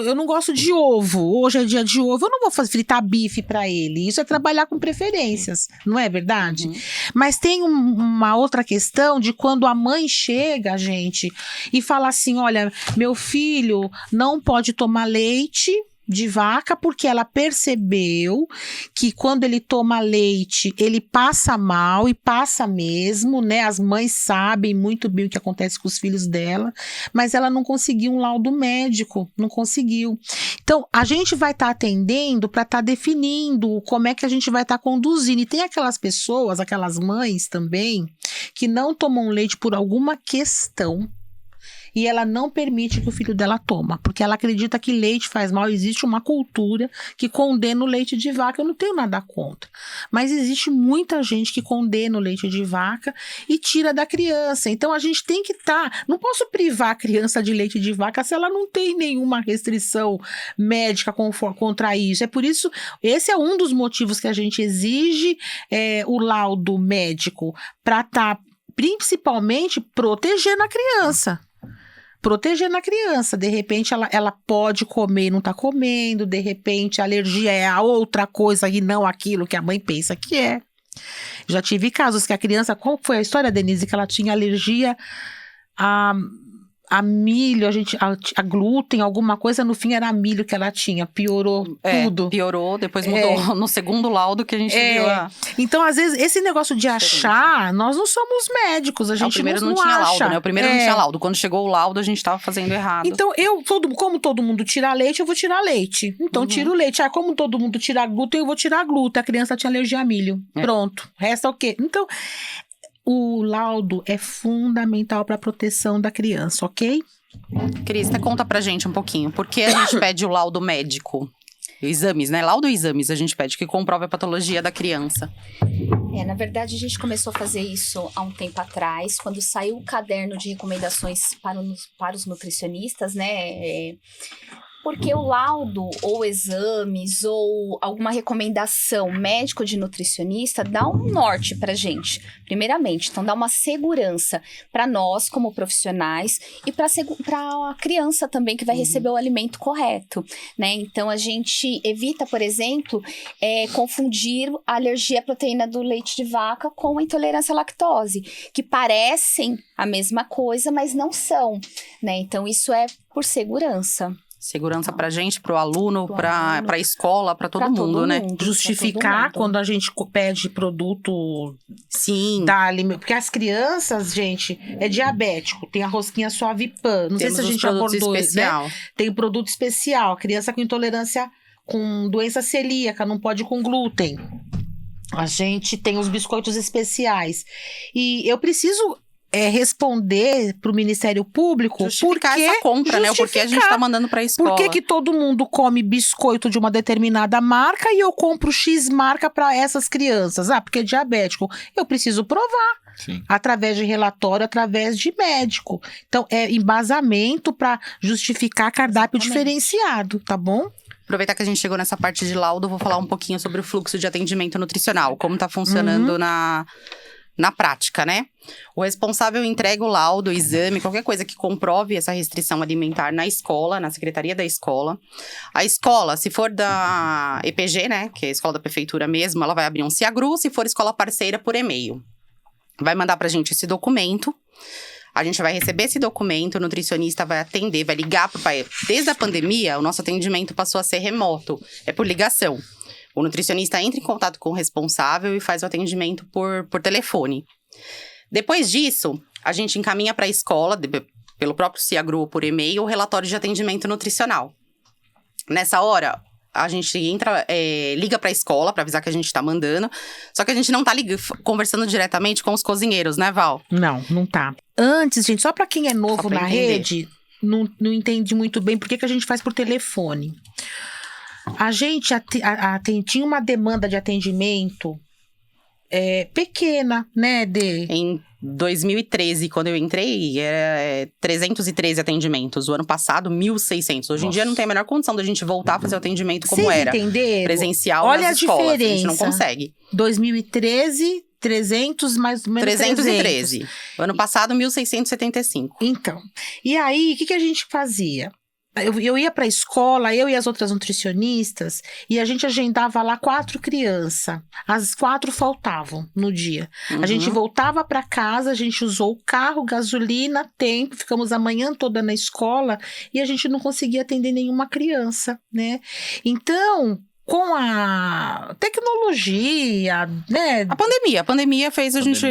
Eu não gosto de ovo, hoje é dia de ovo, eu não vou fritar bife para ele. Isso é trabalhar com preferências, não é verdade? Mas tem uma outra questão de quando a mãe chega, gente, e fala assim, olha, meu filho não pode tomar leite de vaca porque ela percebeu que quando ele toma leite, ele passa mal e passa mesmo, né? As mães sabem muito bem o que acontece com os filhos dela, mas ela não conseguiu um laudo médico, não conseguiu. Então, a gente vai estar atendendo para estar definindo como é que a gente vai estar conduzindo. E tem aquelas pessoas, aquelas mães também, que não tomam leite por alguma questão, e ela não permite que o filho dela toma, porque ela acredita que leite faz mal. Existe uma cultura que condena o leite de vaca, eu não tenho nada contra, mas existe muita gente que condena o leite de vaca e tira da criança. Então a gente tem que não posso privar a criança de leite de vaca se ela não tem nenhuma restrição médica contra isso. É por isso, esse é um dos motivos que a gente exige o laudo médico, para estar principalmente protegendo a criança. De repente ela pode comer e não tá comendo, de repente a alergia é a outra coisa e não aquilo que a mãe pensa que é. Já tive casos que a criança, qual foi a história, Denise? Que ela tinha alergia a milho, a glúten, alguma coisa, no fim era milho que ela tinha, piorou tudo. Piorou, depois mudou no segundo laudo que a gente viu. Então, às vezes, esse negócio de achar, nós não somos médicos, a gente o primeiro não acha. tinha laudo, né? O primeiro não tinha laudo. Quando chegou o laudo, a gente tava fazendo errado. Então, como todo mundo tira leite, eu vou tirar leite. Então, tiro leite. Como todo mundo tira glúten, eu vou tirar glúten. A criança tinha alergia a milho. Pronto. Resta o quê? Então, o laudo é fundamental para a proteção da criança, ok? Cris, conta pra gente um pouquinho. Por que a gente pede o laudo médico? Exames, né? Laudo e exames a gente pede, que comprova a patologia da criança. Na verdade, a gente começou a fazer isso há um tempo atrás, quando saiu o caderno de recomendações para os nutricionistas, né? Porque o laudo, ou exames, ou alguma recomendação médico de nutricionista dá um norte pra gente, primeiramente. Então, dá uma segurança para nós, como profissionais, e para a criança também, que vai receber o alimento correto, né? Então, a gente evita, por exemplo, confundir a alergia à proteína do leite de vaca com a intolerância à lactose, que parecem a mesma coisa, mas não são, né? Então, isso é por segurança. Segurança pra gente, pro aluno, pra escola, pra todo mundo, né? Justificar quando a gente pede produto da alimentação. Porque as crianças, gente, é diabético, tem a rosquinha Suave Pan. Não sei se a gente abordou isso, né? Tem produto especial. A criança com intolerância, com doença celíaca, não pode com glúten. A gente tem os biscoitos especiais. E eu preciso responder para o Ministério Público justificar essa compra, né? Porque a gente está mandando para a escola. Por que todo mundo come biscoito de uma determinada marca e eu compro X marca para essas crianças? Porque é diabético. Eu preciso provar. Sim. Através de relatório, através de médico. Então, é embasamento para justificar cardápio diferenciado, tá bom? Aproveitar que a gente chegou nessa parte de laudo, vou falar um pouquinho sobre o fluxo de atendimento nutricional, como está funcionando na prática, né? O responsável entrega o laudo, o exame, qualquer coisa que comprove essa restrição alimentar na escola, na secretaria da escola. A escola, se for da EPG, né, que é a escola da prefeitura mesmo, ela vai abrir um CIAGRU, se for escola parceira, por e-mail. Vai mandar pra gente esse documento. A gente vai receber esse documento, o nutricionista vai atender, vai ligar pro pai. Desde a pandemia, o nosso atendimento passou a ser remoto, é por ligação. O nutricionista entra em contato com o responsável e faz o atendimento por telefone. Depois disso, a gente encaminha para a escola, pelo próprio CIAGRU ou por e-mail, o relatório de atendimento nutricional. Nessa hora, a gente liga para a escola para avisar que a gente está mandando. Só que a gente não tá conversando diretamente com os cozinheiros, né, Val? Não tá. Antes, gente, só para quem é novo na rede, não entende muito bem por que a gente faz por telefone. A gente tinha uma demanda de atendimento pequena, né, Em 2013, quando eu entrei, era 313 atendimentos. O ano passado, 1.600. Hoje em dia não tem a menor condição da gente voltar a fazer o atendimento como era. Entenderam? Presencial Olha nas escolas. Diferença. A gente não consegue. 2013, 300 mais ou menos 313. O ano passado, 1.675. Então, e aí, o que a gente fazia? Eu ia para a escola, eu e as outras nutricionistas, e a gente agendava lá 4 crianças. As 4 faltavam no dia. A gente voltava para casa, a gente usou o carro, gasolina, tempo, ficamos a manhã toda na escola e a gente não conseguia atender nenhuma criança, né? Então, com a tecnologia, né? A pandemia fez a gente...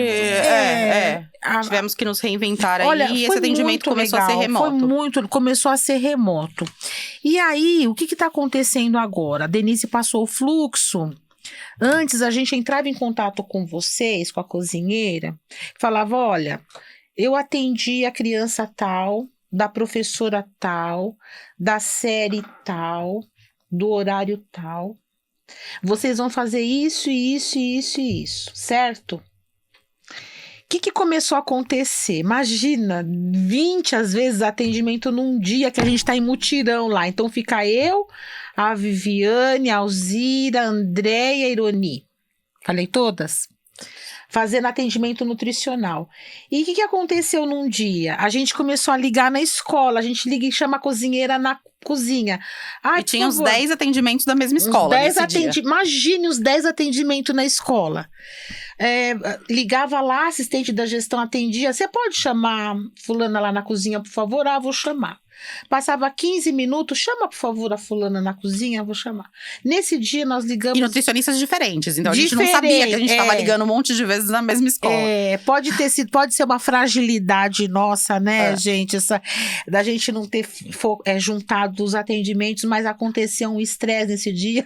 tivemos que nos reinventar aí e esse atendimento começou a ser remoto. Começou a ser remoto. E aí, o que está acontecendo agora? A Denise passou o fluxo. Antes, a gente entrava em contato com vocês, com a cozinheira, falava, olha, eu atendi a criança tal, da professora tal, da série tal, do horário tal. Vocês vão fazer isso, certo? O que começou a acontecer? Imagina, 20 às vezes atendimento num dia que a gente está em mutirão lá. Então fica eu, a Viviane, a Alzira, a Andréia e a Ironi. Falei todas? fazendo atendimento nutricional. E o que aconteceu num dia? A gente começou a ligar na escola, a gente liga e chama a cozinheira na cozinha. E tinha uns 10 atendimentos da mesma escola nesse dia. Imagine os 10 atendimentos na escola. Ligava lá, a assistente da gestão atendia. Você pode chamar fulana lá na cozinha, por favor? Ah, vou chamar. Passava 15 minutos, chama por favor a fulana na cozinha, vou chamar. Nesse dia nós ligamos... E nutricionistas diferentes, então a gente não sabia que a gente estava ligando um monte de vezes na mesma escola. Pode ser uma fragilidade nossa, né, gente? Da gente não ter juntado os atendimentos, mas aconteceu um estresse nesse dia,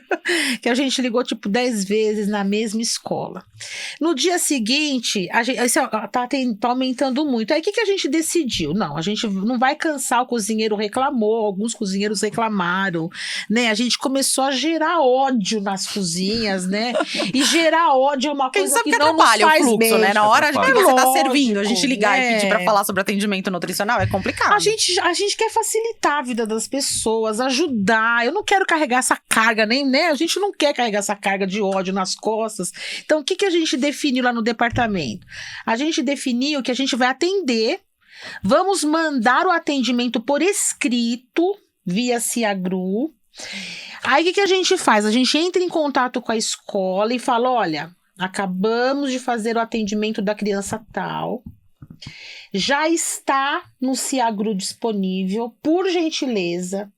que a gente ligou 10 vezes na mesma escola. No dia seguinte, tá aumentando muito. Aí o que a gente decidiu? Não, a gente não vai cansar o cozinheiro reclamou, alguns cozinheiros reclamaram, né? A gente começou a gerar ódio nas cozinhas, né? E gerar ódio é uma coisa que não nos faz o fluxo, bem. Né? Na hora que você tá servindo, a gente ligar né? e pedir pra falar sobre atendimento nutricional é complicado. A gente quer facilitar a vida das pessoas, ajudar. Eu não quero carregar essa carga, né? A gente não quer carregar essa carga de ódio nas costas. Então, o que a gente definiu lá no departamento? A gente definiu que a gente vai atender. Vamos mandar o atendimento por escrito, via Ciagru. Aí, o que a gente faz? A gente entra em contato com a escola e fala, olha, acabamos de fazer o atendimento da criança tal. Já está no Ciagru disponível, por gentileza.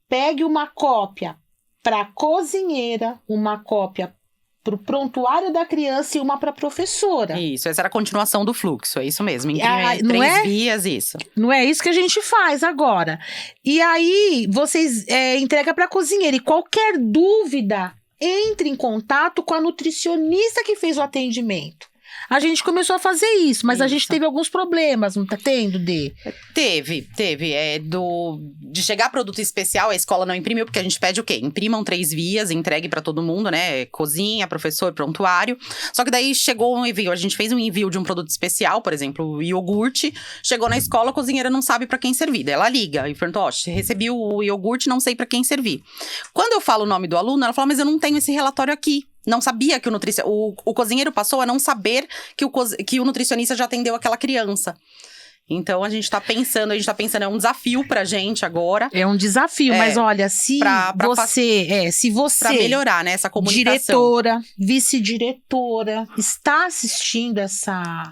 Pegue uma cópia para a cozinheira, uma cópia para o prontuário da criança e uma para a professora. Isso, essa era a continuação do fluxo, é isso mesmo. Em não 3 vias, isso. Não é isso que a gente faz agora. E aí, vocês entregam para a cozinheira. E qualquer dúvida, entre em contato com a nutricionista que fez o atendimento. A gente começou a fazer isso, mas a gente teve alguns problemas, não tá tendo, Dê? Teve. De chegar produto especial, a escola não imprimiu, porque a gente pede o quê? Imprimam 3 vias, entregue pra todo mundo, né? Cozinha, professor, prontuário. Só que daí chegou um envio, a gente fez um envio de um produto especial, por exemplo, o iogurte. Chegou na escola, a cozinheira não sabe pra quem servir. Daí ela liga e perguntou, recebi o iogurte, não sei pra quem servir. Quando eu falo o nome do aluno, ela fala, mas eu não tenho esse relatório aqui. Não sabia que o cozinheiro passou a não saber que o nutricionista já atendeu aquela criança. Então, a gente tá pensando, é um desafio pra gente agora. É um desafio, mas olha, se você... Pra melhorar, né, essa comunicação. Diretora, vice-diretora, está assistindo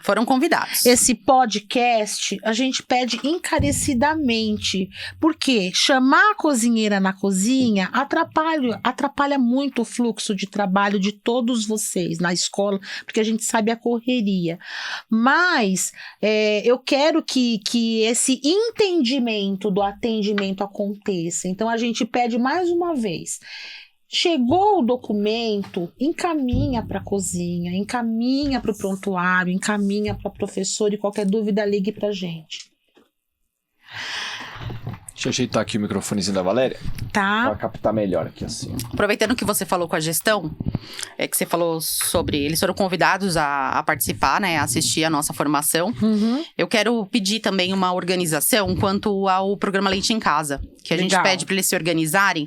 Foram convidados. Esse podcast, a gente pede encarecidamente. Porque chamar a cozinheira na cozinha atrapalha muito o fluxo de trabalho de todos vocês na escola, porque a gente sabe a correria. Mas, eu quero que esse entendimento do atendimento aconteça. Então, a gente pede mais uma vez. Chegou o documento, encaminha para a cozinha, encaminha para o prontuário, encaminha para a professora e qualquer dúvida ligue para a gente. Deixa eu ajeitar aqui o microfonezinho da Valéria. Tá. Pra captar melhor aqui assim. Aproveitando que você falou com a gestão, que você falou sobre... Eles foram convidados a participar, né? A assistir a nossa formação. Uhum. Eu quero pedir também uma organização quanto ao programa Leite em Casa. Que a gente pede para eles se organizarem.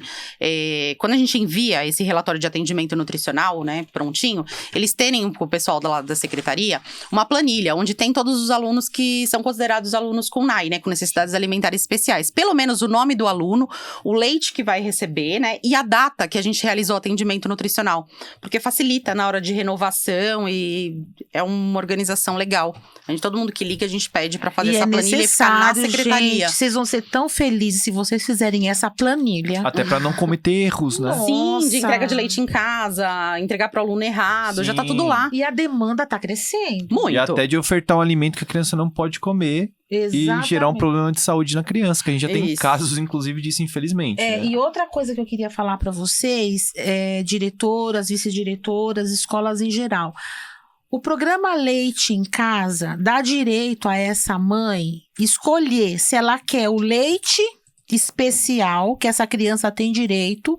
Quando a gente envia esse relatório de atendimento nutricional, né? Prontinho. Eles terem, o pessoal da secretaria, uma planilha onde tem todos os alunos que são considerados alunos com NAI, né? Com necessidades alimentares especiais. Pelo menos o nome do aluno, o leite que vai receber, né? E a data que a gente realizou o atendimento nutricional. Porque facilita na hora de renovação e é uma organização legal. Todo mundo que liga, a gente pede para fazer essa planilha e ficar na secretaria. Gente, vocês vão ser tão felizes se vocês fizerem essa planilha. Até para não cometer erros, né? Sim, de entrega de leite em casa, entregar para o aluno errado, já tá tudo lá. E a demanda tá crescendo. Muito. E até de ofertar um alimento que a criança não pode comer. Exatamente. E gerar um problema de saúde na criança, que a gente já tem casos, inclusive, disso, infelizmente. Né? E outra coisa que eu queria falar para vocês, diretoras, vice-diretoras, escolas em geral. O programa Leite em Casa dá direito a essa mãe escolher se ela quer o leite especial, que essa criança tem direito,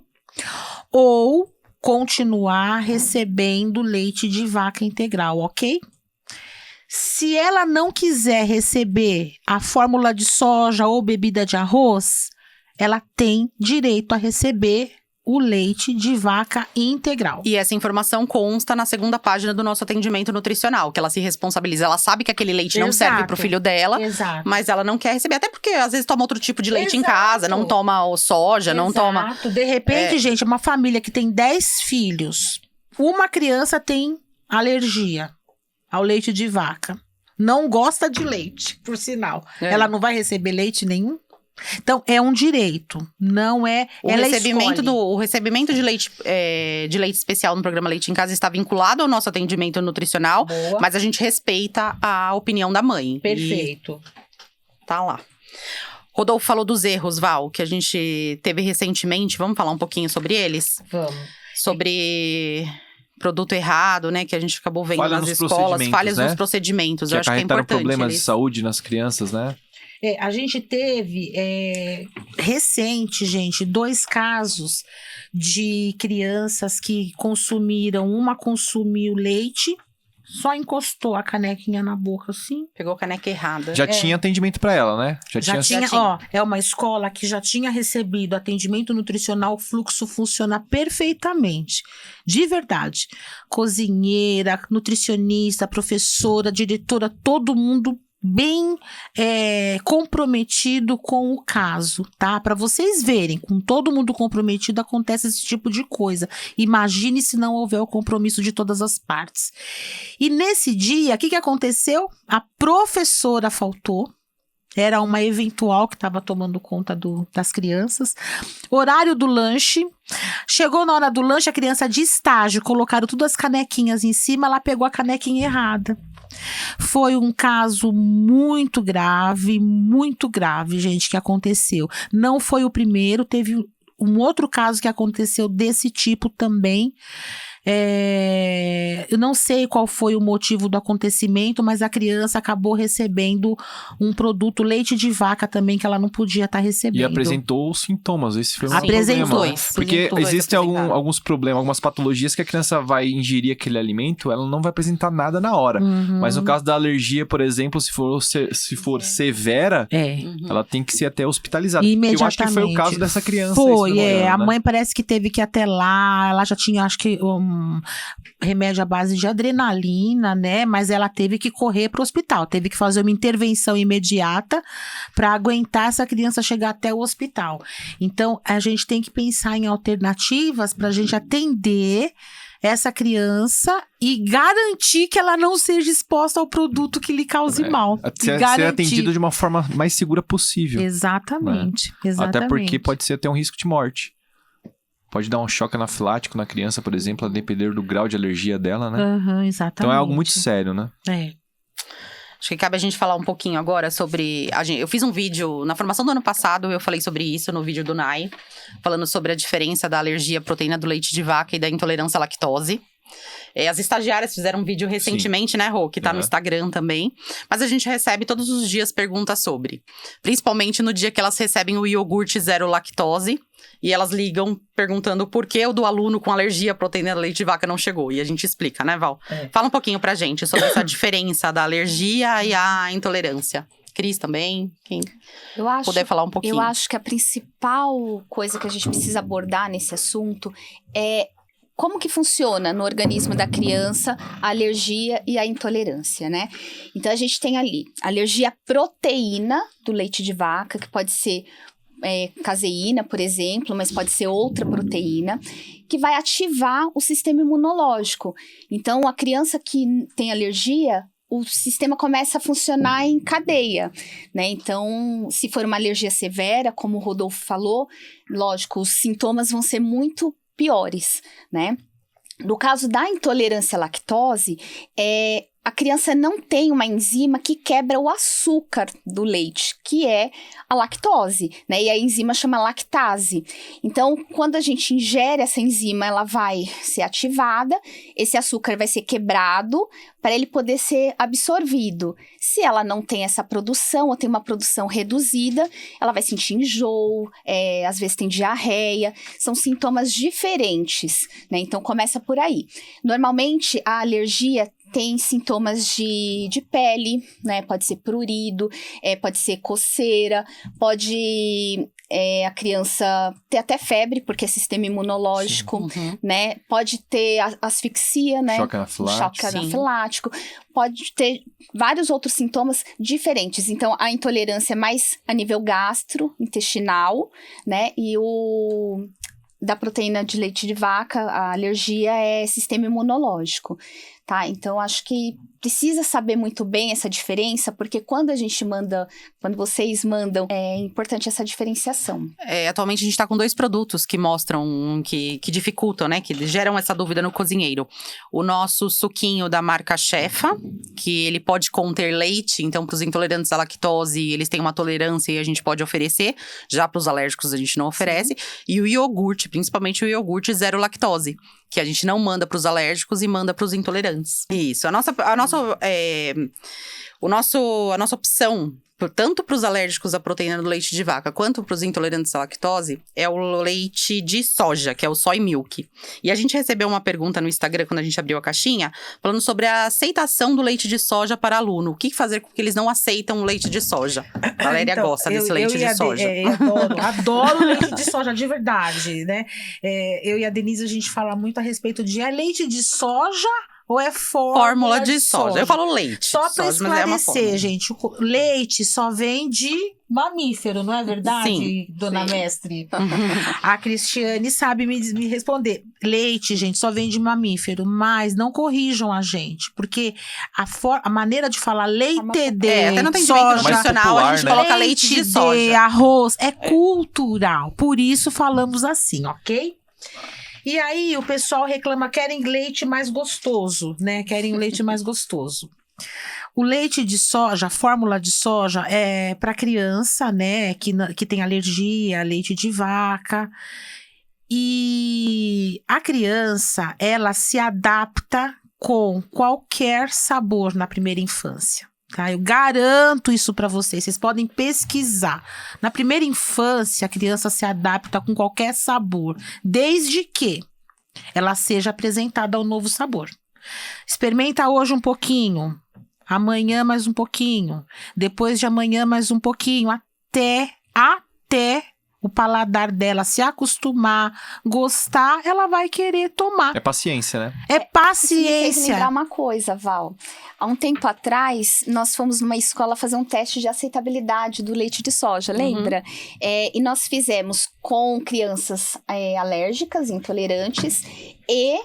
ou continuar recebendo leite de vaca integral, ok? Se ela não quiser receber a fórmula de soja ou bebida de arroz, ela tem direito a receber o leite de vaca integral. E essa informação consta na segunda página do nosso atendimento nutricional, que ela se responsabiliza. Ela sabe que aquele leite não serve pro filho dela, Exato. mas ela não quer receber. Até porque, às vezes, toma outro tipo de leite em Exato. casa, não toma o soja, não toma… De repente, gente, uma família que tem 10 filhos, uma criança tem alergia ao leite de vaca. Não gosta de leite, por sinal. Ela não vai receber leite nenhum? Então, é um direito, não é… O recebimento de leite especial no programa Leite em Casa está vinculado ao nosso atendimento nutricional, Boa. mas a gente respeita a opinião da mãe. Perfeito. E tá lá. Rodolfo falou dos erros, Val, que a gente teve recentemente. Vamos falar um pouquinho sobre eles? Vamos. Sobre produto errado, né? Que a gente acabou vendo Falha nas nos escolas. procedimentos, Falhas né? nos procedimentos. Que Eu acho que é acarretaram importante. problemas de saúde nas crianças, né? A gente teve recente, gente, 2 casos de crianças que uma consumiu leite, só encostou a canequinha na boca assim. Pegou a caneca errada. Já tinha atendimento pra ela, né? Já tinha. É uma escola que já tinha recebido atendimento nutricional, o fluxo funciona perfeitamente. De verdade. Cozinheira, nutricionista, professora, diretora, todo mundo bem comprometido com o caso, tá? Para vocês verem, com todo mundo comprometido acontece esse tipo de coisa. Imagine se não houver o compromisso de todas as partes. E nesse dia, o que aconteceu? A professora faltou. Era uma eventual que estava tomando conta das crianças. Horário do lanche. Chegou na hora do lanche, a criança de estágio, colocaram todas as canequinhas em cima, ela pegou a canequinha errada. Foi um caso muito grave, gente, que aconteceu. Não foi o primeiro, teve um outro caso que aconteceu desse tipo também. Eu não sei qual foi o motivo do acontecimento, mas a criança acabou recebendo um produto leite de vaca também que ela não podia estar recebendo. E apresentou os sintomas, esse foi um apresentou problema. dois. Porque existem apresentaram. alguns problemas, algumas patologias que a criança vai ingerir aquele alimento, ela não vai apresentar nada na hora. Mas no caso da alergia, por exemplo, se for severa, ela tem que ser até hospitalizada. Imediatamente. Eu acho que foi o caso dessa criança. Foi, a né? mãe parece que teve que ir até lá, ela já tinha, acho que, remédio à base de adrenalina, né? Mas ela teve que correr para o hospital, teve que fazer uma intervenção imediata para aguentar essa criança chegar até o hospital. Então, a gente tem que pensar em alternativas para a gente atender essa criança e garantir que ela não seja exposta ao produto que lhe cause mal. Ser atendido de uma forma mais segura possível. Exatamente. Até porque pode ser até um risco de morte. Pode dar um choque anafilático na criança, por exemplo, a depender do grau de alergia dela, né? Exatamente. Então é algo muito sério, né? Acho que cabe a gente falar um pouquinho agora sobre… Eu fiz um vídeo, na formação do ano passado, eu falei sobre isso no vídeo do NAI, falando sobre a diferença da alergia à proteína do leite de vaca e da intolerância à lactose. As estagiárias fizeram um vídeo recentemente, né, Rô? Que tá no Instagram também. Mas a gente recebe todos os dias perguntas sobre. Principalmente no dia que elas recebem o iogurte zero lactose. E elas ligam perguntando por que o do aluno com alergia à proteína do leite de vaca não chegou. E a gente explica, né, Val? Fala um pouquinho pra gente sobre essa diferença da alergia e a intolerância. Cris também, quem puder falar um pouquinho. Eu acho que a principal coisa que a gente precisa abordar nesse assunto é como que funciona no organismo da criança a alergia e a intolerância, né? Então, a gente tem ali alergia à proteína do leite de vaca, que pode ser caseína, por exemplo, mas pode ser outra proteína, que vai ativar o sistema imunológico. Então, a criança que tem alergia, o sistema começa a funcionar em cadeia, né? Então, se for uma alergia severa, como o Rodolfo falou, lógico, os sintomas vão ser muito piores, né? No caso da intolerância à lactose, a criança não tem uma enzima que quebra o açúcar do leite, que é a lactose, né? E a enzima chama lactase. Então, quando a gente ingere essa enzima, ela vai ser ativada, esse açúcar vai ser quebrado para ele poder ser absorvido. Se ela não tem essa produção, ou tem uma produção reduzida, ela vai sentir enjoo, às vezes tem diarreia, são sintomas diferentes, né? Então, começa por aí. Normalmente, a alergia tem sintomas de pele, né? Pode ser prurido, pode ser coceira, pode a criança ter até febre, porque é sistema imunológico, né? Pode ter asfixia, né? Choque anafilático. Pode ter vários outros sintomas diferentes. Então, a intolerância é mais a nível gastrointestinal, né? E da proteína de leite de vaca, a alergia é sistema imunológico, tá? Então, acho que precisa saber muito bem essa diferença, porque quando vocês mandam, é importante essa diferenciação. Atualmente a gente está com 2 produtos que mostram, que dificultam, né? Que geram essa dúvida no cozinheiro. O nosso suquinho da marca Shefa, que ele pode conter leite, então para os intolerantes à lactose, eles têm uma tolerância e a gente pode oferecer. Já para os alérgicos a gente não oferece. E o iogurte, principalmente o iogurte zero lactose, que a gente não manda para os alérgicos e manda para os intolerantes. Isso. A nossa opção, tanto para os alérgicos à proteína do leite de vaca, quanto para os intolerantes à lactose, é o leite de soja, que é o soy milk. E a gente recebeu uma pergunta no Instagram, quando a gente abriu a caixinha, falando sobre a aceitação do leite de soja para aluno. O que fazer com que eles não aceitam o leite de soja? A Valéria gosta desse leite de soja. Eu adoro leite de soja, de verdade, né? Eu e a Denise, a gente fala muito a respeito de leite de soja ou é fórmula de soja? Eu falo leite. Só para esclarecer, mas gente, o leite só vem de mamífero, não é verdade, sim, dona sim. Mestre? A Cristiane sabe me responder. Leite, gente, só vem de mamífero, mas não corrijam a gente, porque a maneira de falar leite de até no atendimento soja, nutricional popular, a gente né? coloca leite de soja. Arroz, é cultural, por isso falamos assim, ok? E aí o pessoal reclama, querem leite mais gostoso, né? Querem o leite mais gostoso. O leite de soja, a fórmula de soja é para criança, né? Que tem alergia, leite de vaca. E a criança, ela se adapta com qualquer sabor na primeira infância. Tá? Eu garanto isso para vocês podem pesquisar. Na primeira infância, a criança se adapta com qualquer sabor, desde que ela seja apresentada ao novo sabor. Experimenta hoje um pouquinho, amanhã mais um pouquinho, depois de amanhã mais um pouquinho, até o paladar dela se acostumar, gostar, ela vai querer tomar. É paciência, né? É Isso me fez paciência. lembrar uma coisa, Val. Há um tempo atrás, nós fomos numa escola fazer um teste de aceitabilidade do leite de soja, lembra? E nós fizemos com crianças alérgicas, intolerantes e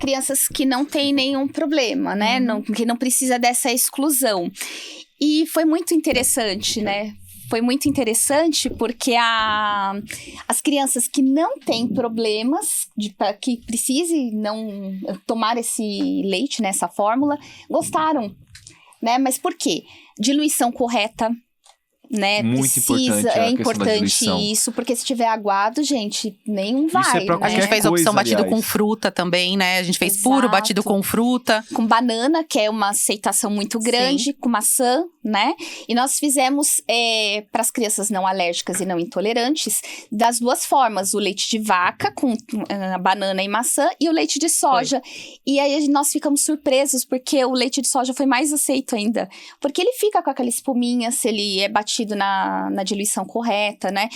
crianças que não têm nenhum problema, né? Que não precisa dessa exclusão. E foi muito interessante, né? Foi muito interessante porque as crianças que não têm problemas, que precise não tomar esse leite, né, essa fórmula, gostaram, né? Mas por quê? Diluição correta, né? Muito importante a é questão da importante diluição. isso, porque se tiver aguado, gente, nenhum Isso vai, é pra né? A gente fez a opção coisa, batido aliás. com fruta também, né? A gente fez Exato. puro, batido com fruta. Com banana, que é uma aceitação muito grande, com maçã, né? E nós fizemos para as crianças não alérgicas e não intolerantes, das duas formas, o leite de vaca com banana e maçã e o leite de soja. E aí nós ficamos surpresos, porque o leite de soja foi mais aceito ainda, porque ele fica com aquela espuminha se ele é batido na diluição correta, né?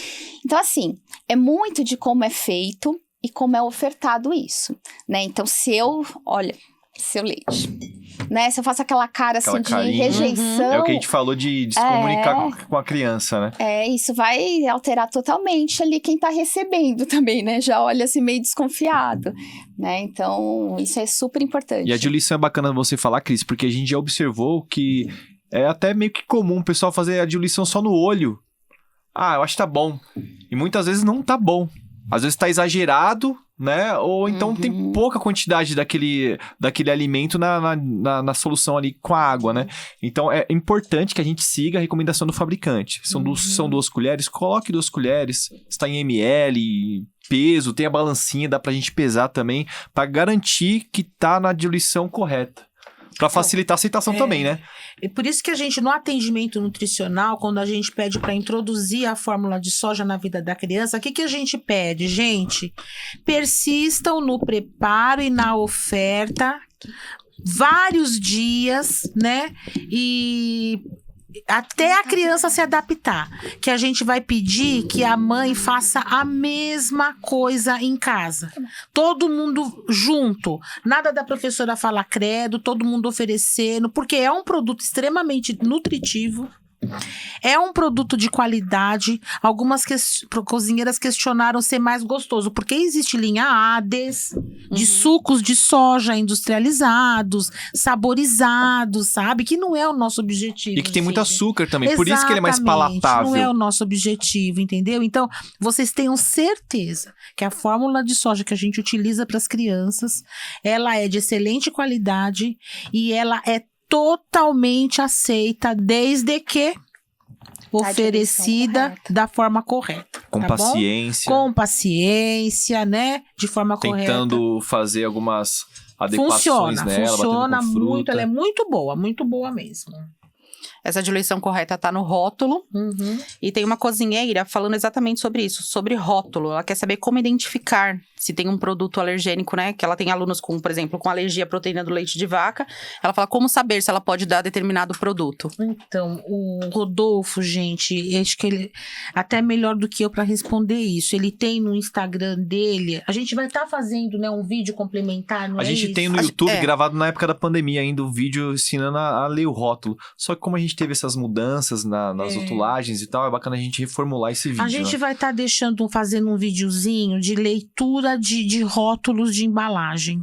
Então, assim, é muito de como é feito e como é ofertado isso, né? Então, olha, seu leite, né? Se eu faço aquela cara assim de carinha. rejeição... É o que a gente falou de se comunicar com a criança, né? Isso vai alterar totalmente ali quem tá recebendo também, né? Já olha assim meio desconfiado, né? Então, isso é super importante. E a diluição é bacana você falar, Cris, porque a gente já observou que é até meio que comum o pessoal fazer a diluição só no olho. Ah, eu acho que tá bom. E muitas vezes não tá bom. Às vezes tá exagerado, né? Ou então tem pouca quantidade daquele alimento na solução ali com a água, né? Então é importante que a gente siga a recomendação do fabricante. São 2 colheres, coloque 2 colheres. Está em ml, peso, tem a balancinha, dá pra gente pesar também, pra garantir que tá na diluição correta. Pra facilitar a aceitação também, né? E por isso que a gente, no atendimento nutricional, quando a gente pede para introduzir a fórmula de soja na vida da criança, o que a gente pede? Gente, persistam no preparo e na oferta vários dias, né? E até a criança se adaptar, que a gente vai pedir que a mãe faça a mesma coisa em casa. Todo mundo junto. Nada da professora falar credo, todo mundo oferecendo, porque é um produto extremamente nutritivo. É um produto de qualidade. Algumas cozinheiras questionaram ser mais gostoso, porque existe linha Hades, de sucos de soja industrializados, saborizados, sabe? Que não é o nosso objetivo. E que tem muito gente. açúcar também, por isso que ele é mais palatável. Não é o nosso objetivo, entendeu? Então, vocês tenham certeza que a fórmula de soja que a gente utiliza para as crianças, ela é de excelente qualidade e ela é totalmente aceita, desde que oferecida da forma correta. Com tá paciência. Bom? Com paciência, né? De forma correta. Tentando fazer algumas adequações nela. Funciona batendo com muito, fruta. ela é muito boa mesmo. Essa diluição correta tá no rótulo. E tem uma cozinheira falando exatamente sobre isso, sobre rótulo. Ela quer saber como identificar se tem um produto alergênico, né? Que ela tem alunos com, por exemplo, com alergia à proteína do leite de vaca. Ela fala como saber se ela pode dar determinado produto. Então, o Rodolfo, gente, acho que ele até melhor do que eu para responder isso. Ele tem no Instagram dele, a gente vai estar fazendo, né, um vídeo complementar, não A é gente isso? tem no YouTube, gravado na época da pandemia ainda, um vídeo ensinando a ler o rótulo. Só que como a gente teve essas mudanças nas rotulagens e tal, é bacana a gente reformular esse vídeo. A gente vai estar fazendo um videozinho de leitura de rótulos de embalagem.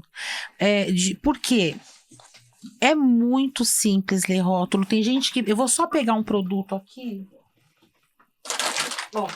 Por quê? É muito simples ler rótulo. Tem gente que... Eu vou só pegar um produto aqui. Ó.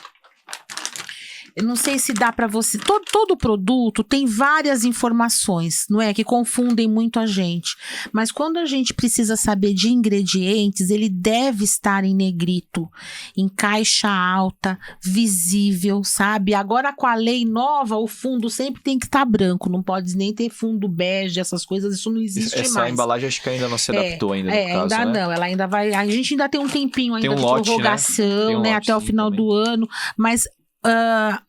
Eu não sei se dá para você... Todo produto tem várias informações, não é? Que confundem muito a gente. Mas quando a gente precisa saber de ingredientes, ele deve estar em negrito, em caixa alta, visível, sabe? Agora, com a lei nova, o fundo sempre tem que estar branco. Não pode nem ter fundo bege, essas coisas. Isso não existe mais. Essa embalagem acho que ainda não se adaptou ainda, no caso, ainda né? não. Ela ainda vai... A gente ainda tem um tempinho ainda Tem um de lote, prorrogação, né? né? Até o final do ano. Mas...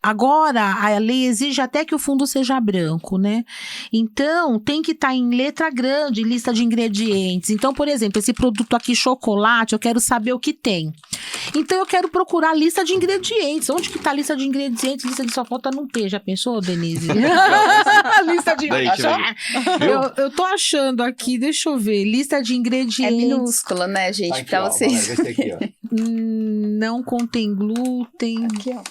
agora a lei exige até que o fundo seja branco, né? Então tem que estar em letra grande, lista de ingredientes. Então, por exemplo, esse produto aqui, chocolate, eu quero saber o que tem. Então eu quero procurar a lista de ingredientes. Onde que tá a lista de ingredientes? Lista de só falta não ter. Já pensou, Denise? Lista de ingredientes. Eu tô achando aqui, deixa eu ver. Lista de ingredientes. É minúscula, né, gente? Aqui, Pra ó, vocês. esse aqui, ó. Não contém glúten. Aqui, ó.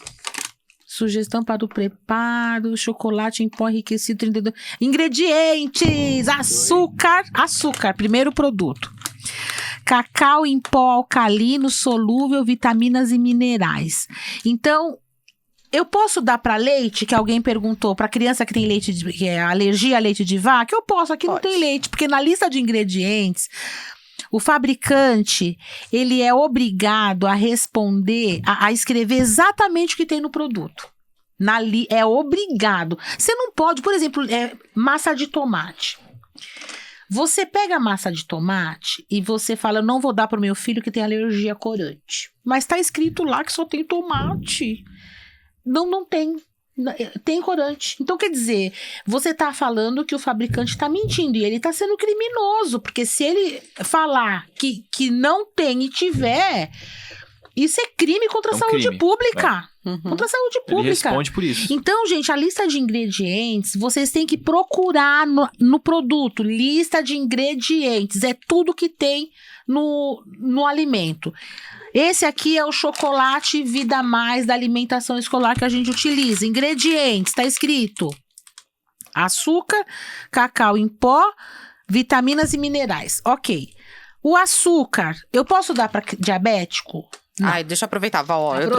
Sugestão para o preparo, chocolate em pó enriquecido, 32... Ingredientes, açúcar, primeiro produto. Cacau em pó alcalino, solúvel, vitaminas e minerais. Então, eu posso dar para leite, que alguém perguntou, para criança que tem que é alergia a leite de vaca? Eu posso, aqui não tem leite, porque na lista de ingredientes... O fabricante, ele é obrigado a responder, a escrever exatamente o que tem no produto. É obrigado. Você não pode, por exemplo, massa de tomate. Você pega a massa de tomate e você fala, não vou dar para o meu filho que tem alergia a corante. Mas está escrito lá que só tem tomate. Não tem. Tem corante. Então, quer dizer, você está falando que o fabricante está mentindo e ele está sendo criminoso, porque se ele falar que não tem e tiver, isso é crime contra a saúde pública. Contra a saúde pública. Ele responde por isso. Então, gente, a lista de ingredientes, vocês têm que procurar no produto. Lista de ingredientes. É tudo que tem no alimento. Esse aqui é o chocolate Vida Mais da alimentação escolar que a gente utiliza. Ingredientes, está escrito açúcar, cacau em pó, vitaminas e minerais. Ok. O açúcar, eu posso dar para diabético? Ai, deixa eu aproveitar, Val. Eu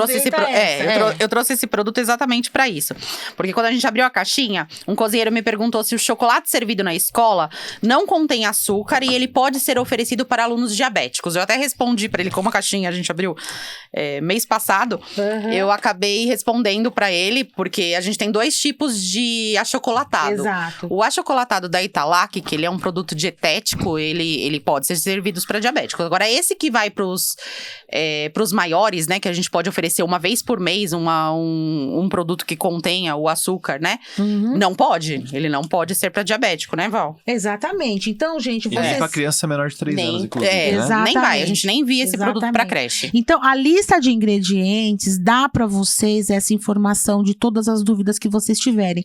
trouxe esse produto exatamente pra isso. Porque quando a gente abriu a caixinha, um cozinheiro me perguntou se o chocolate servido na escola não contém açúcar e ele pode ser oferecido para alunos diabéticos. Eu até respondi pra ele, como a caixinha a gente abriu mês passado, eu acabei respondendo pra ele, porque a gente tem 2 tipos de achocolatado. Exato. O achocolatado da Italac, que ele é um produto dietético, ele pode ser servido para diabéticos. Agora, esse que vai pros pros maiores, né? Que a gente pode oferecer uma vez por mês um produto que contenha o açúcar, né? Não pode. Ele não pode ser para diabético, né, Val? Exatamente. Então, gente, E vocês... nem pra criança menor de 3 anos, inclusive, né? Exatamente. Nem vai. A gente nem envia esse produto pra creche. Então, a lista de ingredientes dá para vocês essa informação de todas as dúvidas que vocês tiverem.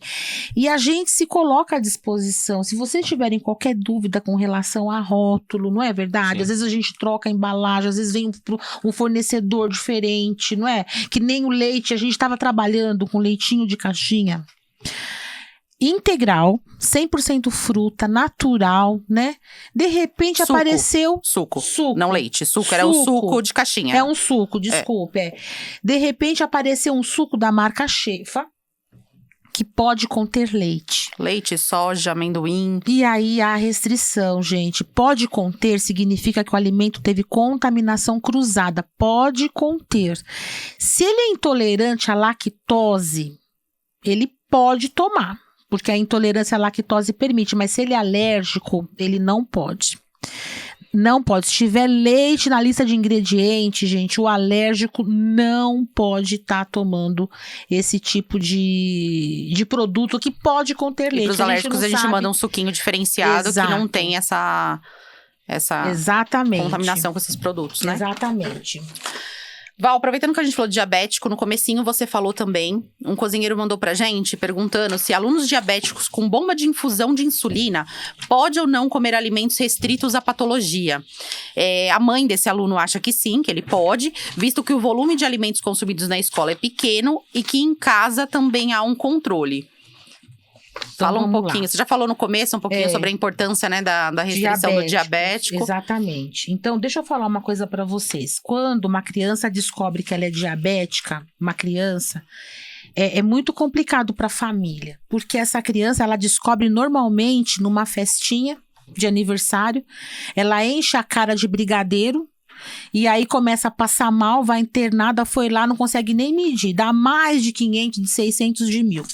E a gente se coloca à disposição. Se vocês tiverem qualquer dúvida com relação a rótulo, não é verdade? Sim. Às vezes a gente troca a embalagem, às vezes vem um fornecedor diferente, não é? Que nem o leite, a gente estava trabalhando com leitinho de caixinha integral, 100% fruta, natural, né? De repente Suco. apareceu... Suco. Suco. Não leite. Suco era o suco de caixinha. É um suco, desculpa. De repente apareceu um suco da marca Shefa, que pode conter leite. Leite, soja, amendoim. E aí há restrição, gente. Pode conter significa que o alimento teve contaminação cruzada. Pode conter. Se ele é intolerante à lactose, ele pode tomar, porque a intolerância à lactose permite, mas se ele é alérgico, ele não pode. Não pode. Se tiver leite na lista de ingredientes, gente, o alérgico não pode estar tomando esse tipo de produto que pode conter leite. E pros alérgicos a gente manda um suquinho diferenciado. Exato. Que não tem essa Exatamente. contaminação com esses produtos, né? Exatamente. Val, aproveitando que a gente falou de diabético, no comecinho você falou também, um cozinheiro mandou pra gente perguntando se alunos diabéticos com bomba de infusão de insulina pode ou não comer alimentos restritos à patologia. A mãe desse aluno acha que sim, que ele pode, visto que o volume de alimentos consumidos na escola é pequeno e que em casa também há um controle. Então, Fala um vamos pouquinho, lá. você já falou no começo um pouquinho sobre a importância, né, da restrição do diabético. Exatamente. Então, deixa eu falar uma coisa para vocês. Quando uma criança descobre que ela é diabética, uma criança, é muito complicado para a família, porque essa criança, ela descobre normalmente numa festinha de aniversário, ela enche a cara de brigadeiro, e aí começa a passar mal, vai internada, foi lá, não consegue nem medir, dá mais de 500, de 600, de 1.000.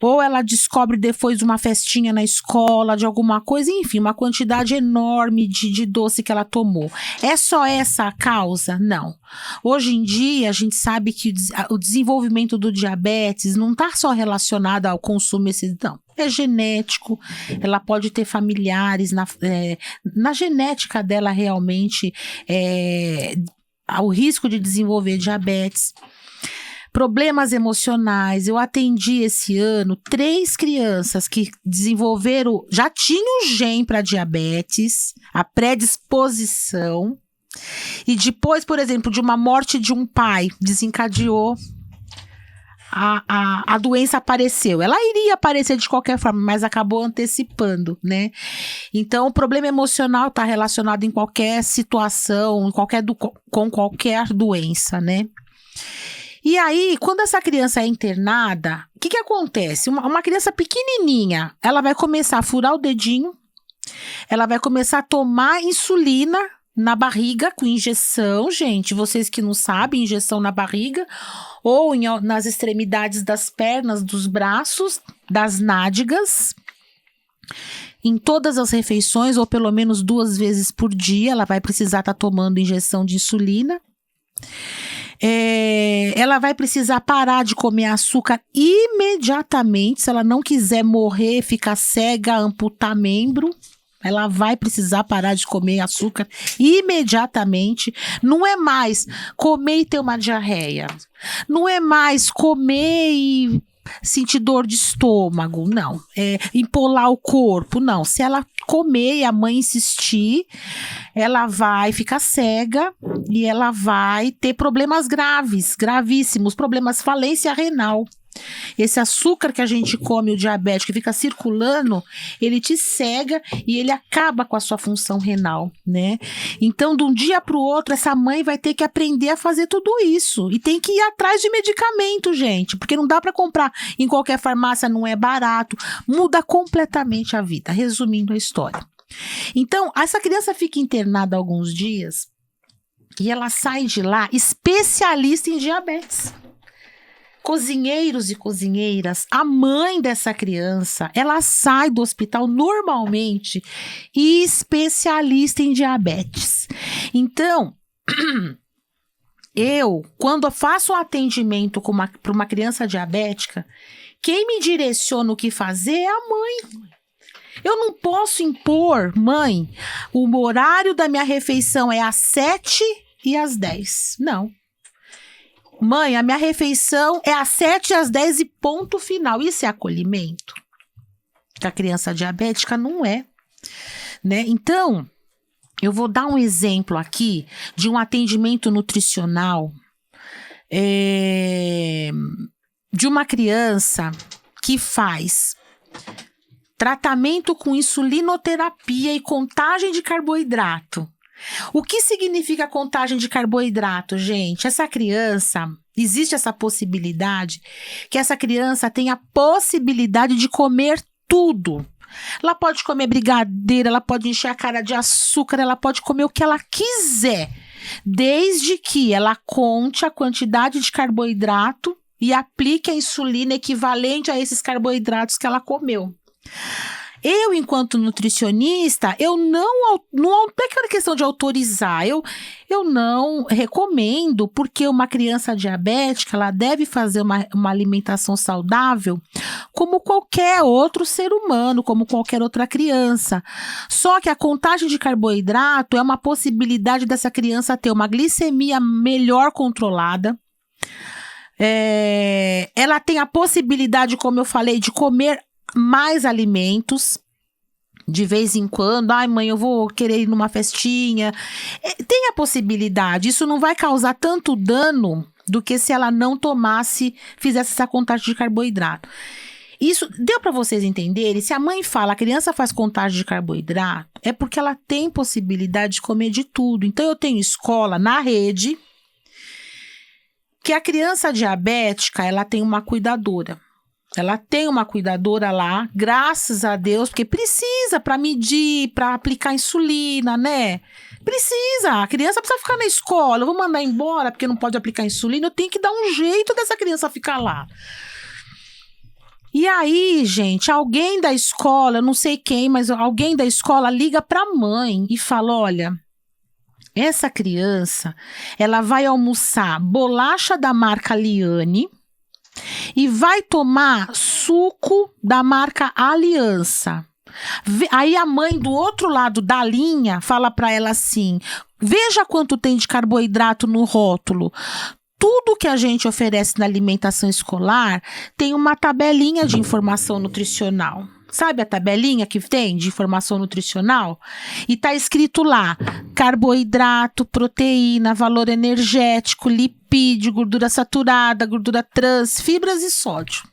Ou ela descobre depois uma festinha na escola, de alguma coisa, enfim, uma quantidade enorme de doce que ela tomou. É só essa a causa? Não. Hoje em dia, a gente sabe que o desenvolvimento do diabetes não está só relacionado ao consumo não. É genético, ela pode ter familiares, na genética dela realmente, o risco de desenvolver diabetes. Problemas emocionais. Eu atendi esse ano 3 crianças que desenvolveram, já tinham o gene para diabetes, a predisposição, e depois, por exemplo, de uma morte de um pai, desencadeou, a doença apareceu. Ela iria aparecer de qualquer forma, mas acabou antecipando, né? Então, o problema emocional está relacionado em qualquer situação, com qualquer doença, né? E aí, quando essa criança é internada, o que acontece? Uma criança pequenininha, ela vai começar a furar o dedinho, ela vai começar a tomar insulina na barriga, com injeção, gente, vocês que não sabem, injeção na barriga, ou nas extremidades das pernas, dos braços, das nádegas, em todas as refeições, ou pelo menos 2 vezes por dia, ela vai precisar estar tomando injeção de insulina. Ela vai precisar parar de comer açúcar imediatamente, se ela não quiser morrer, ficar cega, amputar membro. Ela vai precisar parar de comer açúcar imediatamente. Não é mais comer e ter uma diarreia. Não é mais comer e sentir dor de estômago. Não. Empolar o corpo. Não. Se ela comer e a mãe insistir, ela vai ficar cega e ela vai ter problemas graves, gravíssimos, problemas, falência renal. Esse açúcar que a gente come, o diabético, que fica circulando, ele te cega e ele acaba com a sua função renal, né? Então, de um dia para o outro, essa mãe vai ter que aprender a fazer tudo isso. E tem que ir atrás de medicamento, gente, porque não dá para comprar em qualquer farmácia, não é barato. Muda completamente a vida, resumindo a história. Então, essa criança fica internada alguns dias e ela sai de lá especialista em diabetes. Cozinheiros e cozinheiras, a mãe dessa criança, ela sai do hospital normalmente especialista em diabetes. Então, quando eu faço um atendimento para uma criança diabética, quem me direciona o que fazer é a mãe. Eu não posso impor, mãe, o horário da minha refeição é às 7 e às 10. Não. Mãe, a minha refeição é às 7 e às 10 e ponto final. Isso é acolhimento? Que a criança diabética não é, né? Então, eu vou dar um exemplo aqui de um atendimento nutricional de uma criança que faz tratamento com insulinoterapia e contagem de carboidrato. O que significa contagem de carboidrato, gente? Essa criança, existe essa possibilidade que essa criança tenha a possibilidade de comer tudo. Ela pode comer brigadeiro, ela pode encher a cara de açúcar, ela pode comer o que ela quiser, desde que ela conte a quantidade de carboidrato e aplique a insulina equivalente a esses carboidratos que ela comeu. Eu, enquanto nutricionista, eu não é aquela questão de autorizar, eu não recomendo, porque uma criança diabética, ela deve fazer uma alimentação saudável como qualquer outro ser humano, como qualquer outra criança. Só que a contagem de carboidrato é uma possibilidade dessa criança ter uma glicemia melhor controlada. Ela tem a possibilidade, como eu falei, de comer mais alimentos de vez em quando. Ai, mãe, eu vou querer ir numa festinha. Tem a possibilidade. Isso não vai causar tanto dano do que se ela não fizesse essa contagem de carboidrato. Isso deu para vocês entenderem? Se a mãe fala, a criança faz contagem de carboidrato, é porque ela tem possibilidade de comer de tudo. Então, eu tenho escola na rede que a criança diabética, ela tem uma cuidadora. Ela tem uma cuidadora lá, graças a Deus, porque precisa para medir, para aplicar insulina, né? Precisa, a criança precisa ficar na escola. Eu vou mandar embora porque não pode aplicar insulina, eu tenho que dar um jeito dessa criança ficar lá. E aí, gente, alguém da escola, eu não sei quem, mas alguém da escola liga para a mãe e fala, olha, essa criança, ela vai almoçar bolacha da marca Liane e vai tomar suco da marca Aliança. Aí a mãe do outro lado da linha fala para ela assim, veja quanto tem de carboidrato no rótulo. Tudo que a gente oferece na alimentação escolar tem uma tabelinha de informação nutricional. Sabe a tabelinha que tem de informação nutricional? E tá escrito lá, carboidrato, proteína, valor energético, lipídio, gordura saturada, gordura trans, fibras e sódio.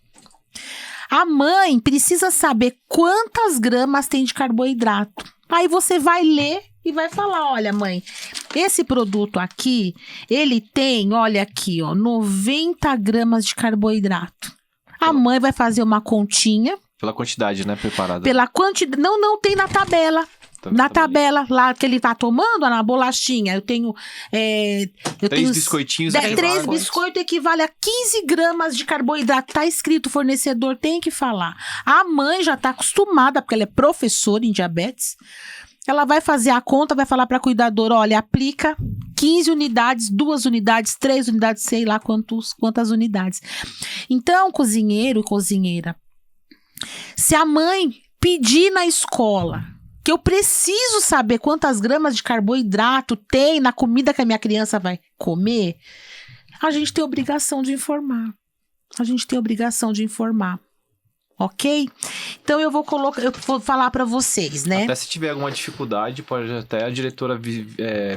A mãe precisa saber quantas gramas tem de carboidrato. Aí você vai ler e vai falar, olha mãe, esse produto aqui, ele tem, olha aqui, ó, 90 gramas de carboidrato. A mãe vai fazer uma continha. Pela quantidade, né, preparada. Pela quantidade, não tem na tabela. Na tabela lá que ele tá tomando, na bolachinha, eu tenho 3 biscoitinhos. 3 biscoitos equivale a 15 gramas de carboidrato. Tá escrito, o fornecedor tem que falar. A mãe já tá acostumada, porque ela é professora em diabetes. Ela vai fazer a conta, vai falar pra cuidadora, olha, aplica 15 unidades, 2 unidades, 3 unidades, sei lá quantas unidades. Então, cozinheiro e cozinheira, se a mãe pedir na escola que eu preciso saber quantas gramas de carboidrato tem na comida que a minha criança vai comer, a gente tem obrigação de informar. Ok? Então eu vou falar para vocês, né? Até se tiver alguma dificuldade, pode até a diretora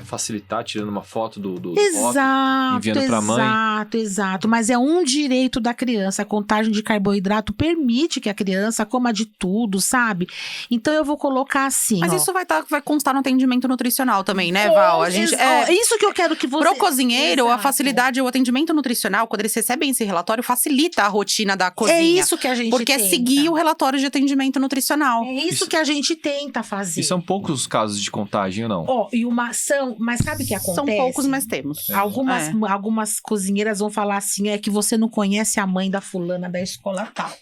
facilitar, tirando uma foto do rótulo, enviando para a mãe. Exato. Mas é um direito da criança. A contagem de carboidrato permite que a criança coma de tudo, sabe? Então eu vou colocar assim. Mas isso vai constar no atendimento nutricional também, né, Val? Isso que eu quero que você. Pro cozinheiro, a facilidade, o atendimento nutricional, quando eles recebem esse relatório, facilita a rotina da cozinha. É isso que a gente Porque seguir o relatório de atendimento nutricional. É isso que a gente tenta fazer. E são poucos os casos de contagem, ou não? Mas sabe o que acontece? São poucos, mas temos. Algumas cozinheiras vão falar assim, é que você não conhece a mãe da fulana da escola tal.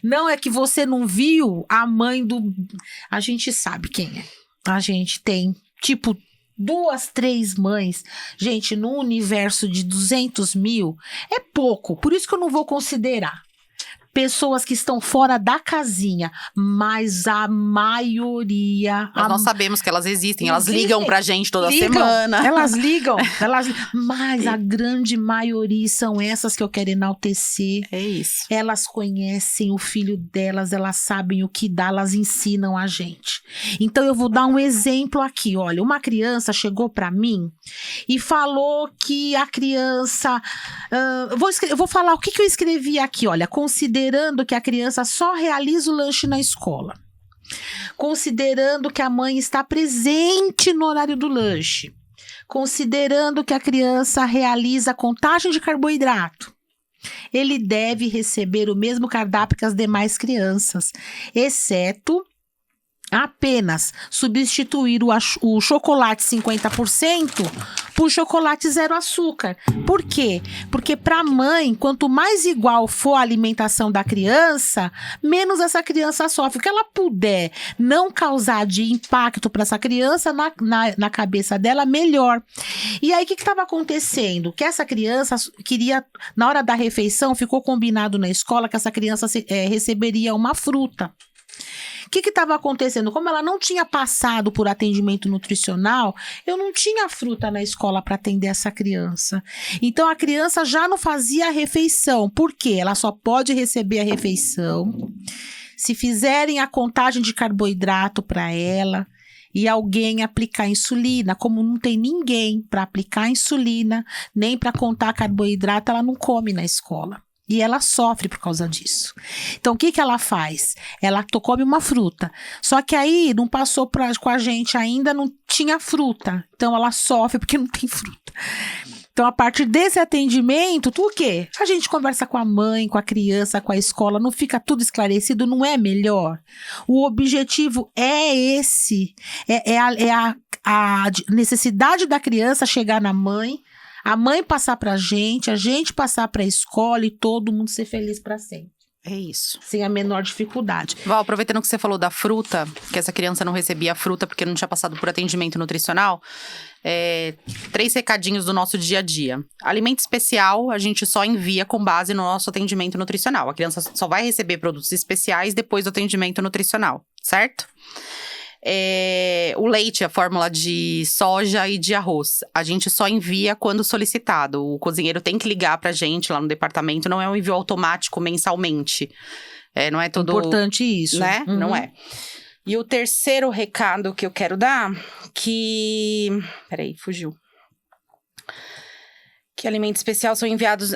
Não é que você não viu a mãe do... A gente sabe quem é. A gente tem, 2, 3 mães. Gente, no universo de 200 mil, é pouco. Por isso que eu não vou considerar. Pessoas que estão fora da casinha, mas a maioria... Mas nós sabemos que elas existem, elas ligam pra gente toda semana. Elas ligam, mas a grande maioria são essas que eu quero enaltecer. É isso. Elas conhecem o filho delas, elas sabem o que dá, elas ensinam a gente. Então eu vou dar um exemplo aqui, olha, uma criança chegou pra mim e falou que a criança... eu vou falar o que eu escrevi aqui, olha, considerando que a criança só realiza o lanche na escola, considerando que a mãe está presente no horário do lanche, considerando que a criança realiza a contagem de carboidrato, ele deve receber o mesmo cardápio que as demais crianças, exceto apenas substituir o chocolate 50% por chocolate zero açúcar. Por quê? Porque para a mãe, quanto mais igual for a alimentação da criança, menos essa criança sofre. O que ela puder não causar de impacto para essa criança na cabeça dela, melhor. E aí, o que estava acontecendo? Que essa criança queria, na hora da refeição, ficou combinado na escola que essa criança receberia uma fruta. O que estava acontecendo? Como ela não tinha passado por atendimento nutricional, eu não tinha fruta na escola para atender essa criança. Então, a criança já não fazia a refeição. Por quê? Ela só pode receber a refeição se fizerem a contagem de carboidrato para ela e alguém aplicar insulina. Como não tem ninguém para aplicar insulina, nem para contar carboidrato, ela não come na escola. E ela sofre por causa disso. Então, o que ela faz? Ela come uma fruta. Só que aí, não passou com a gente ainda, não tinha fruta. Então, ela sofre porque não tem fruta. Então, a partir desse atendimento, o quê? A gente conversa com a mãe, com a criança, com a escola, não fica tudo esclarecido, não é melhor? O objetivo é esse. É a necessidade da criança chegar na mãe, a mãe passar pra gente, a gente passar pra escola e todo mundo ser feliz pra sempre. É isso. Sem a menor dificuldade. Val, aproveitando que você falou da fruta, que essa criança não recebia a fruta porque não tinha passado por atendimento nutricional, 3 recadinhos do nosso dia a dia. Alimento especial, a gente só envia com base no nosso atendimento nutricional. A criança só vai receber produtos especiais depois do atendimento nutricional, certo? O leite, a fórmula de soja e de arroz, a gente só envia quando solicitado. O cozinheiro tem que ligar pra gente lá no departamento, não é um envio automático mensalmente. Não é todo... Importante isso. Né? Uhum. Não é. E o terceiro recado que eu quero dar, Peraí, fugiu. Que alimento especial são enviados...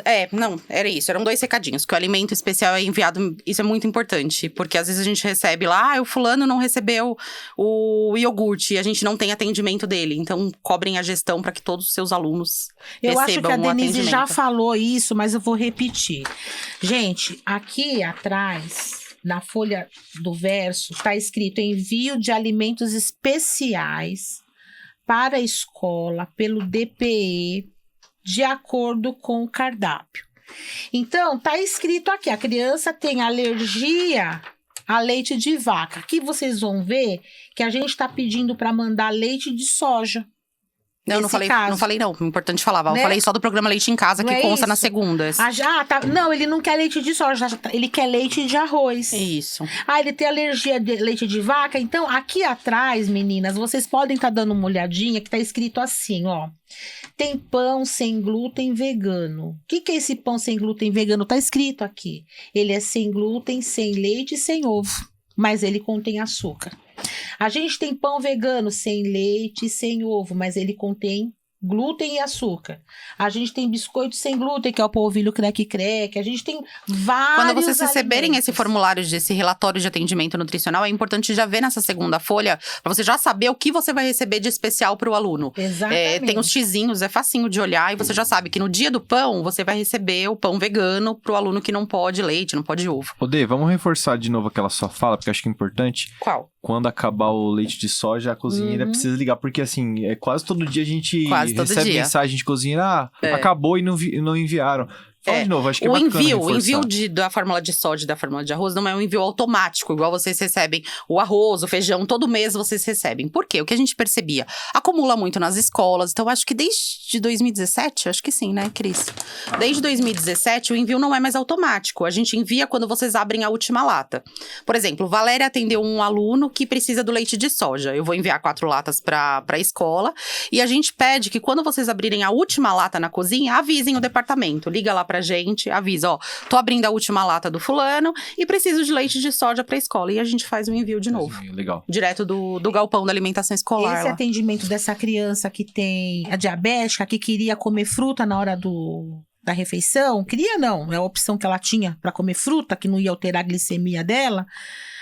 era isso, eram 2 recadinhos. Que o alimento especial é enviado, isso é muito importante. Porque às vezes a gente recebe lá, o fulano não recebeu o iogurte. E a gente não tem atendimento dele. Então, cobrem a gestão para que todos os seus alunos recebam o atendimento. Eu acho que a Denise já falou isso, mas eu vou repetir. Gente, aqui atrás... Na folha do verso, está escrito envio de alimentos especiais para a escola pelo DPE de acordo com o cardápio. Então, está escrito aqui, a criança tem alergia a leite de vaca. Aqui vocês vão ver que a gente está pedindo para mandar leite de soja. Não falei não. Importante falar, Val. Né? Eu falei só do programa Leite em Casa, não que consta isso? nas segundas. Tá. Não, ele não quer leite de soja, ele quer leite de arroz. Isso. Ele tem alergia de leite de vaca. Então, aqui atrás, meninas, vocês podem estar dando uma olhadinha que tá escrito assim, ó. Tem pão sem glúten vegano. O que é esse pão sem glúten vegano? Tá escrito aqui. Ele é sem glúten, sem leite e sem ovo. Mas ele contém açúcar. A gente tem pão vegano sem leite e sem ovo, mas ele contém glúten e açúcar. A gente tem biscoito sem glúten, que é o polvilho creque-creque. A gente tem vários Quando vocês receberem alimentos. esse formulário, esse relatório de atendimento nutricional, é importante já ver nessa segunda folha, para você já saber o que você vai receber de especial para o aluno. Exatamente. Tem os xizinhos, é facinho de olhar, e você já sabe que no dia do pão, você vai receber o pão vegano para o aluno que não pode leite, não pode ovo. Dê, vamos reforçar de novo aquela sua fala, porque eu acho que é importante. Qual? Quando acabar o leite de soja, a cozinheira precisa ligar, porque assim, quase todo dia a gente recebe mensagem de cozinheira, acabou e não enviaram. Fala de novo, acho que é O bacana envio reforçar. da fórmula de soja e da fórmula de arroz não é um envio automático, igual vocês recebem o arroz, o feijão, todo mês vocês recebem. Por quê? O que a gente percebia? Acumula muito nas escolas, então acho que desde 2017, acho que sim, né, Cris? Desde 2017, o envio não é mais automático. A gente envia quando vocês abrem a última lata. Por exemplo, Valéria atendeu um aluno que precisa do leite de soja. Eu vou enviar 4 latas para a escola e a gente pede que quando vocês abrirem a última lata na cozinha, avisem o departamento. Liga lá pra gente, avisa, ó, tô abrindo a última lata do fulano e preciso de leite de soja pra escola. E a gente faz o envio de novo. Legal. Direto do galpão da alimentação escolar. Esse lá. atendimento dessa criança que tem a diabética, que queria comer fruta na hora da refeição, queria não, é a opção que ela tinha para comer fruta, que não ia alterar a glicemia dela.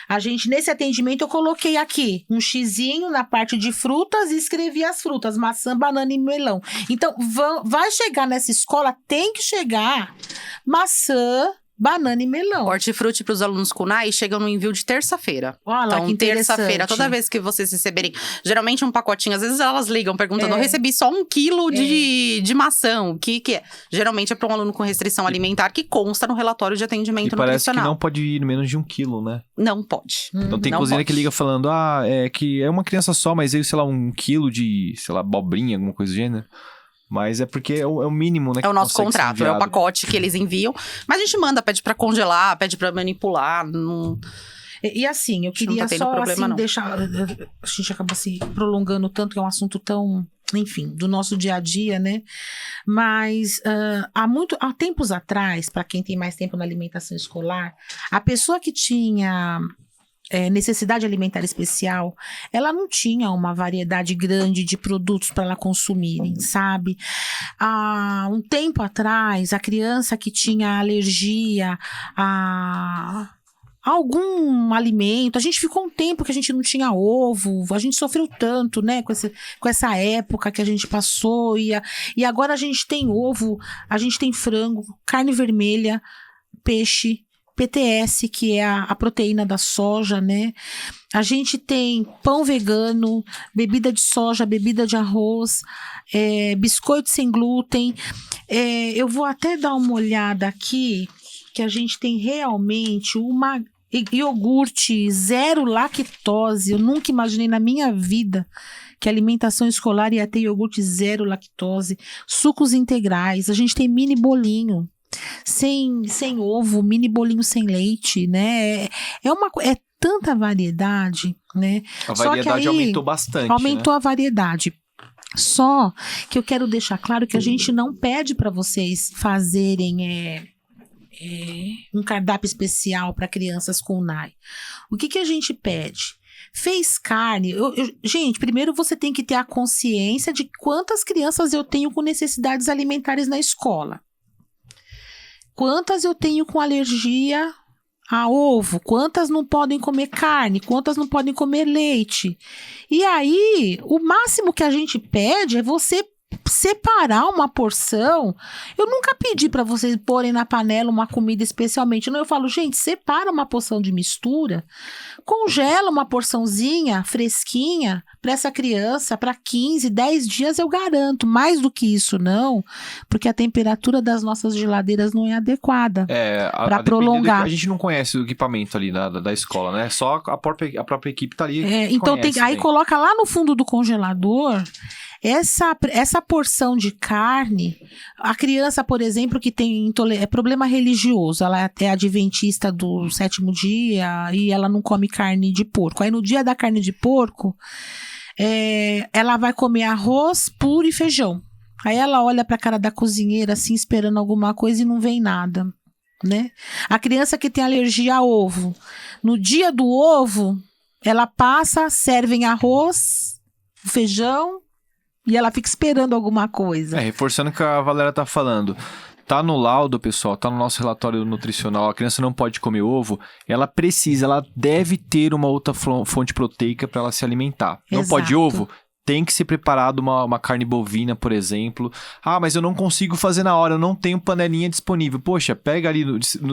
A gente, nesse atendimento, eu coloquei aqui um xizinho na parte de frutas e escrevi as frutas, maçã, banana e melão. Então, vai chegar nessa escola, tem que chegar maçã, banana e melão. Hortifruti para os alunos CUNAI chegam no envio de terça-feira. Olha lá, Então, que terça-feira, toda vez que vocês receberem, geralmente um pacotinho, às vezes elas ligam perguntando, eu recebi só 1 quilo de maçã, o que é? Geralmente é para um aluno com restrição alimentar que consta no relatório de atendimento E parece que nutricional. não pode ir menos de 1 quilo, né? Não pode. Então tem Não cozinheira que pode. liga falando, é que é uma criança só, mas veio, sei lá, 1 quilo de, sei lá, abobrinha, alguma coisa do gênero. Mas é porque é o mínimo, né? É o nosso consegue ser contrato, é o enviado. pacote que eles enviam. Mas a gente manda, pede pra congelar, pede pra manipular. Não... E assim, eu Acho que não queria tá tendo só problema, assim, não. deixar. A gente acaba se prolongando tanto, que é um assunto tão, enfim, do nosso dia a dia, né? Mas há tempos atrás, para quem tem mais tempo na alimentação escolar, a pessoa que tinha necessidade alimentar especial, ela não tinha uma variedade grande de produtos para ela consumirem, sabe? Há um tempo atrás, a criança que tinha alergia a algum alimento, a gente ficou um tempo que a gente não tinha ovo, a gente sofreu tanto, né, com essa época que a gente passou, e agora a gente tem ovo, a gente tem frango, carne vermelha, peixe, PTS, que é a proteína da soja, né? A gente tem pão vegano, bebida de soja, bebida de arroz, biscoito sem glúten. Eu vou até dar uma olhada aqui, que a gente tem realmente uma iogurte zero lactose. Eu nunca imaginei na minha vida que a alimentação escolar ia ter iogurte zero lactose, sucos integrais, a gente tem mini bolinho sem ovo, mini bolinho sem leite, né? É tanta variedade, né? A variedade aí aumentou bastante, aumentou a variedade. Só que eu quero deixar claro que a gente não pede para vocês fazerem um cardápio especial para crianças com NAI. O que a gente pede? Fez carne. Gente, primeiro você tem que ter a consciência de quantas crianças eu tenho com necessidades alimentares na escola. Quantas eu tenho com alergia a ovo? Quantas não podem comer carne? Quantas não podem comer leite? E aí, o máximo que a gente pede é você separar uma porção. Eu nunca pedi para vocês porem na panela uma comida especialmente. Não, eu falo, gente, separa uma porção de mistura, congela uma porçãozinha fresquinha para essa criança, para 15, 10 dias eu garanto. Mais do que isso não, porque a temperatura das nossas geladeiras não é adequada para prolongar. A gente não conhece o equipamento ali da escola, né? Só a própria equipe tá ali. Então aí coloca lá no fundo do congelador. Essa porção de carne, a criança, por exemplo, que tem problema religioso, ela é adventista do 7º dia e ela não come carne de porco. Aí no dia da carne de porco, ela vai comer arroz puro e feijão. Aí ela olha para a cara da cozinheira assim, esperando alguma coisa e não vem nada, né? A criança que tem alergia a ovo, no dia do ovo, ela servem arroz, feijão, e ela fica esperando alguma coisa. Reforçando o que a Valéria tá falando. Tá no laudo, pessoal, tá no nosso relatório nutricional, a criança não pode comer ovo, ela deve ter uma outra fonte proteica para ela se alimentar. Não Exato. pode ovo? tem que ser preparado uma carne bovina, por exemplo. Ah, mas eu não consigo fazer na hora, eu não tenho panelinha disponível. Poxa, pega ali,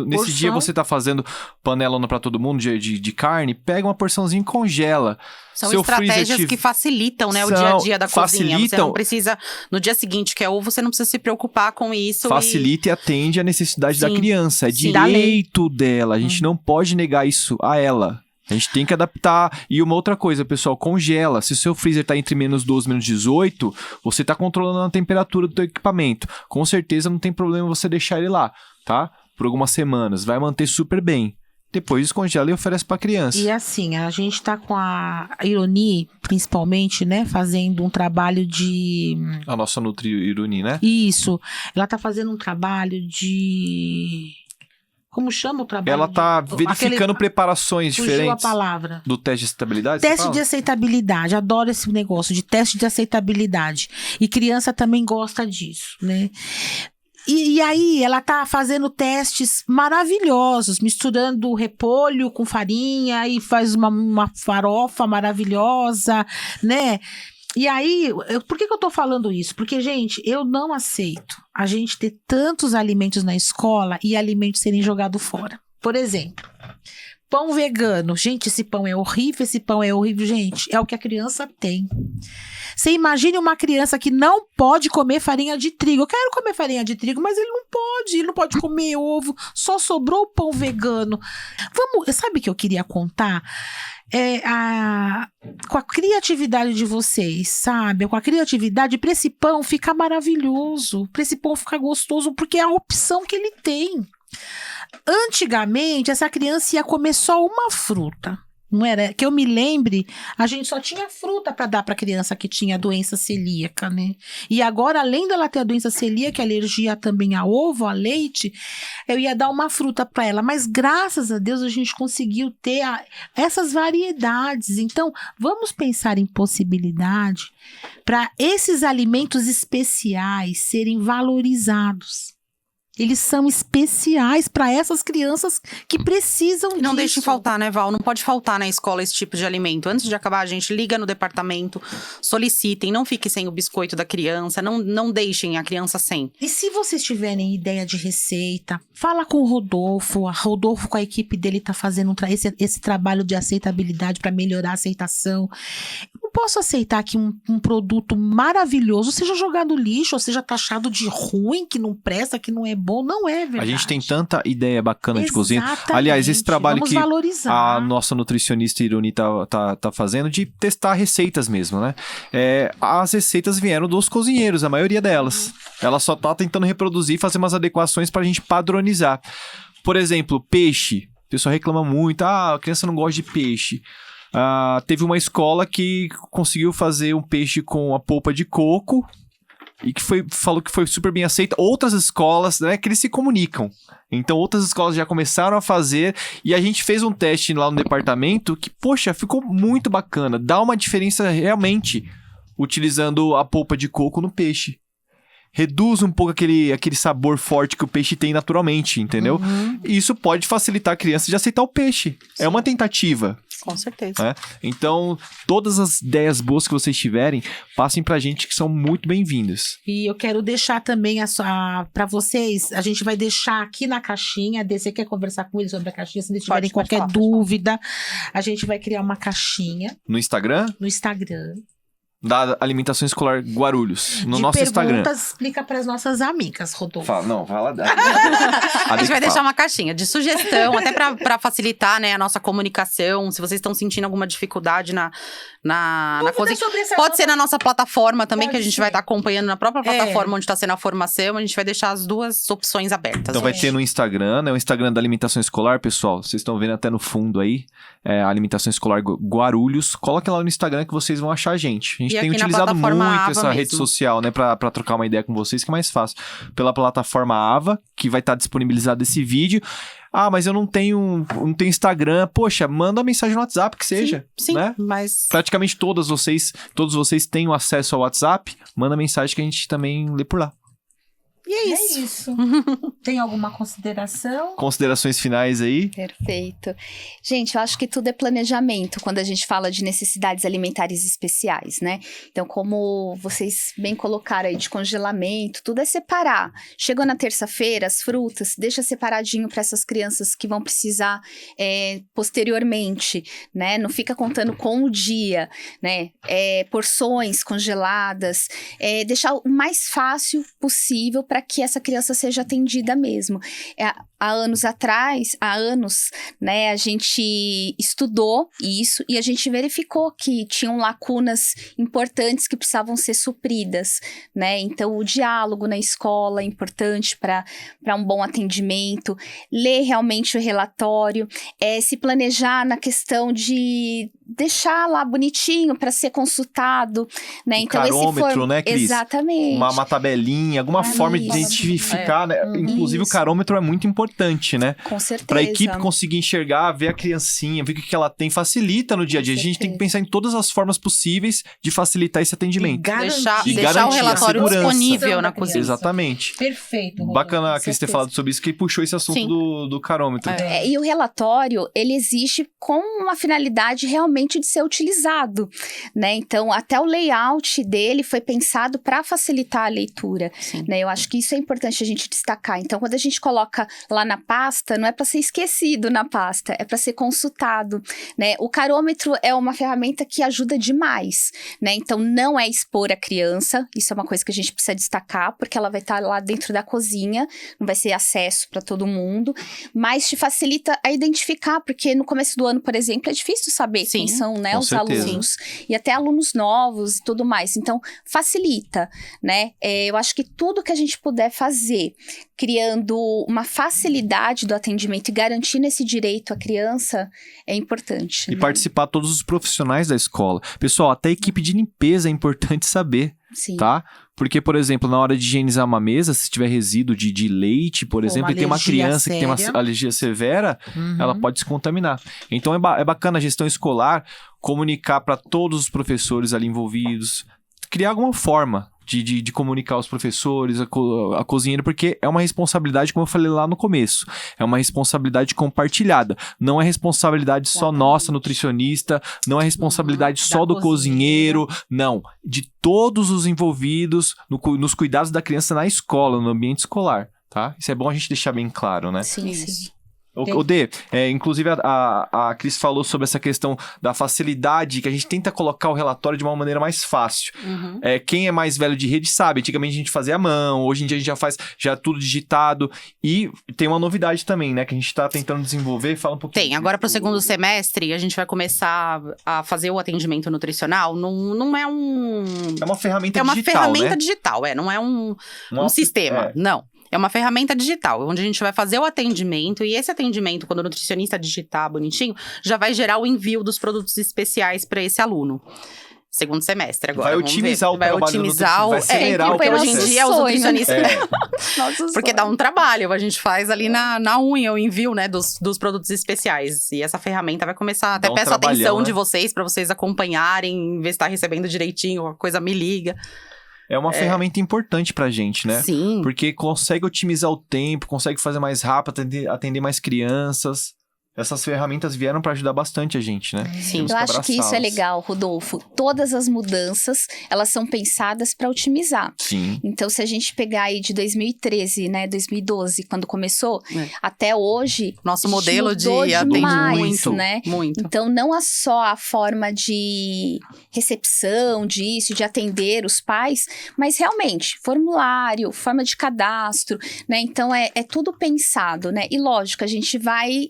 nesse dia você tá fazendo panelona pra todo mundo de carne, pega uma porçãozinha e congela. São Seu estratégias que facilitam, né, o dia a dia da cozinha. Você não precisa, no dia seguinte, que é ovo, você não precisa se preocupar com isso. Facilita e atende a necessidade da criança. É direito dela. A gente não pode negar isso a ela. A gente tem que adaptar. E uma outra coisa, pessoal, congela. Se o seu freezer tá entre menos 12 e menos 18, você tá controlando a temperatura do teu equipamento. Com certeza não tem problema você deixar ele lá, tá? Por algumas semanas. Vai manter super bem. Depois descongela e oferece pra criança. E assim, a gente tá com a Ironi, principalmente, né, fazendo um trabalho de... A nossa Nutri Ironi, né? Isso. Ela tá fazendo um trabalho de... Como chama o trabalho? Ela tá verificando preparações Fugiu diferentes. a palavra. Do teste de aceitabilidade? Teste de aceitabilidade. Adoro esse negócio de teste de aceitabilidade. E criança também gosta disso, né? E aí, ela tá fazendo testes maravilhosos, misturando repolho com farinha e faz uma farofa maravilhosa, né? E aí, por que eu tô falando isso? Porque, gente, eu não aceito a gente ter tantos alimentos na escola e alimentos serem jogados fora. Por exemplo, pão vegano. Gente, esse pão é horrível, gente. É o que a criança tem. Você imagine uma criança que não pode comer farinha de trigo. Eu quero comer farinha de trigo, mas ele não pode comer ovo. Só sobrou o pão vegano. Sabe o que eu queria contar? Com a criatividade de vocês, sabe? Com a criatividade, pra esse pão ficar maravilhoso. Pra esse pão ficar gostoso, porque é a opção que ele tem. Antigamente, essa criança ia comer só uma fruta. Não era? Que eu me lembre, a gente só tinha fruta para dar para criança que tinha doença celíaca, né? E agora, além dela ter a doença celíaca, alergia também a ovo, a leite, eu ia dar uma fruta para ela. Mas graças a Deus a gente conseguiu ter essas variedades. Então, vamos pensar em possibilidade para esses alimentos especiais serem valorizados. Eles são especiais para essas crianças que precisam disso. Não deixe faltar, né, Val? Não pode faltar na escola esse tipo de alimento. Antes de acabar, a gente liga no departamento, solicitem, não fique sem o biscoito da criança, não deixem a criança sem. E se vocês tiverem ideia de receita, fala com o Rodolfo. A Rodolfo, com a equipe dele, tá fazendo esse trabalho de aceitabilidade para melhorar a aceitação. Eu não posso aceitar que um produto maravilhoso seja jogado no lixo, ou seja taxado de ruim, que não presta, que não é bom. Não é verdade. A gente tem tanta ideia bacana de cozinha. Aliás, esse trabalho vamos que valorizar. A nossa nutricionista Ironi tá fazendo de testar receitas mesmo, né? As receitas vieram dos cozinheiros, a maioria delas. Ela só tá tentando reproduzir e fazer umas adequações pra gente padronizar. Por exemplo, peixe. O pessoal reclama muito. A criança não gosta de peixe. Teve uma escola que conseguiu fazer um peixe com a polpa de coco e que falou que foi super bem aceita. Outras escolas, né, que eles se comunicam. Então, outras escolas já começaram a fazer e a gente fez um teste lá no departamento que, poxa, ficou muito bacana. Dá uma diferença realmente utilizando a polpa de coco no peixe. Reduz um pouco aquele sabor forte que o peixe tem naturalmente, entendeu? E isso pode facilitar a criança de aceitar o peixe. Sim. É uma tentativa. Com certeza. Né? Então, todas as ideias boas que vocês tiverem, passem pra gente que são muito bem-vindas. E eu quero deixar também pra vocês, a gente vai deixar aqui na caixinha, você quer conversar com eles sobre a caixinha, se eles tiverem qualquer dúvida, a gente vai criar uma caixinha. No Instagram? No Instagram. Da Alimentação Escolar Guarulhos, no nosso Instagram. Explica para as nossas amigas, Rodolfo. Fala. A gente vai deixar uma caixinha de sugestão, até para facilitar, né, a nossa comunicação. Se vocês estão sentindo alguma dificuldade na cozinha, pode ser na nossa plataforma também, que a gente vai estar acompanhando na própria plataforma onde está sendo a formação. A gente vai deixar as duas opções abertas. Então vai ter no Instagram, né, o Instagram da Alimentação Escolar, pessoal. Vocês estão vendo até no fundo aí, a Alimentação Escolar Guarulhos. Coloque lá no Instagram que vocês vão achar a gente. A gente tem utilizado muito essa rede social, né, pra trocar uma ideia com vocês, que é mais fácil. Pela plataforma Ava, que vai estar disponibilizado esse vídeo. Mas eu não tenho Instagram. Poxa, manda uma mensagem no WhatsApp que seja. Sim, né? Mas... Praticamente todos vocês têm o acesso ao WhatsApp. Manda mensagem que a gente também lê por lá. E é isso. Tem alguma consideração? Considerações finais aí? Perfeito. Gente, eu acho que tudo é planejamento quando a gente fala de necessidades alimentares especiais, né? Então, como vocês bem colocaram aí de congelamento, tudo é separar. Chegou na terça-feira, as frutas, deixa separadinho para essas crianças que vão precisar posteriormente, né? Não fica contando com o dia, né? Porções congeladas, deixar o mais fácil possível para que essa criança seja atendida mesmo. Há anos, né, a gente estudou isso e a gente verificou que tinham lacunas importantes que precisavam ser supridas, né? Então, o diálogo na escola é importante para um bom atendimento, ler realmente o relatório, se planejar na questão de deixar lá bonitinho para ser consultado, né? Então, carômetro, né, Cris? Exatamente. Uma tabelinha, alguma forma de identificar, né? Inclusive, o carômetro é muito importante, né? Com certeza. Para a equipe conseguir enxergar, ver a criancinha, ver o que ela tem, facilita no dia a dia. A gente tem que pensar em todas as formas possíveis de facilitar esse atendimento. Deixar o relatório disponível na cozinha. Exatamente. Perfeito. Bacana a Cris ter falado sobre isso, que puxou esse assunto do carômetro. E o relatório, ele existe com uma finalidade realmente de ser utilizado, né? Então, até o layout dele foi pensado para facilitar a leitura, né? Eu acho que isso é importante a gente destacar. Então, quando a gente coloca lá na pasta, não é para ser esquecido na pasta, é para ser consultado, né? O carômetro é uma ferramenta que ajuda demais, né? Então, não é expor a criança, isso é uma coisa que a gente precisa destacar, porque ela vai estar lá dentro da cozinha, não vai ser acesso para todo mundo, mas te facilita a identificar, porque no começo do ano, por exemplo, é difícil saber quem são, né, os alunos, e até alunos novos e tudo mais. Então, facilita, né? Eu acho que tudo que a gente puder fazer, criando uma facilidade do atendimento e garantindo esse direito à criança, é importante. E participar todos os profissionais da escola. Pessoal, até a equipe de limpeza é importante saber. Sim. Tá? Porque, por exemplo, na hora de higienizar uma mesa, se tiver resíduo de leite, por exemplo, e tem uma criança que tem uma alergia severa, ela pode se contaminar. Então, é bacana a gestão escolar comunicar para todos os professores ali envolvidos, criar alguma forma de comunicar aos professores, a cozinheira, porque é uma responsabilidade, como eu falei lá no começo, é uma responsabilidade compartilhada, não é responsabilidade só nossa, nutricionista, não é responsabilidade só do cozinheiro, não, de todos os envolvidos nos cuidados da criança na escola, no ambiente escolar, tá? Isso é bom a gente deixar bem claro, né? Sim, sim. O Dê, inclusive a Cris falou sobre essa questão da facilidade, que a gente tenta colocar o relatório de uma maneira mais fácil. Quem é mais velho de rede sabe, antigamente a gente fazia à mão, hoje em dia a gente já faz tudo digitado. E tem uma novidade também, né, que a gente está tentando desenvolver, fala um pouquinho. Tem, agora para o segundo semestre a gente vai começar a fazer o atendimento nutricional, não é um... É uma ferramenta digital, É uma ferramenta né? digital, não é um sistema, não. É uma ferramenta digital, onde a gente vai fazer o atendimento, e esse atendimento, quando o nutricionista digitar bonitinho, já vai gerar o envio dos produtos especiais para esse aluno. Segundo semestre agora. Vai otimizar o trabalho do nutricionista. vai acelerar o porque hoje em dia os nutricionistas... Porque sonho. dá um trabalho, a gente faz ali na unha o envio, né, dos produtos especiais. E essa ferramenta vai começar, até peço atenção, né, de vocês, para vocês acompanharem, ver se tá recebendo direitinho, a coisa me liga. É uma ferramenta importante pra gente, né? Sim. Porque consegue otimizar o tempo, consegue fazer mais rápido, atender mais crianças. Essas ferramentas vieram para ajudar bastante a gente, né? Sim. Eu acho que isso é legal, Rodolfo. Todas as mudanças, elas são pensadas para otimizar. Sim. Então, se a gente pegar aí de 2013, né, 2012, quando começou, até hoje... Nosso modelo de atendimento, né? Muito. Então, não é só a forma de recepção disso, de atender os pais, mas realmente, formulário, forma de cadastro, né? Então, é tudo pensado, né? E lógico, a gente vai...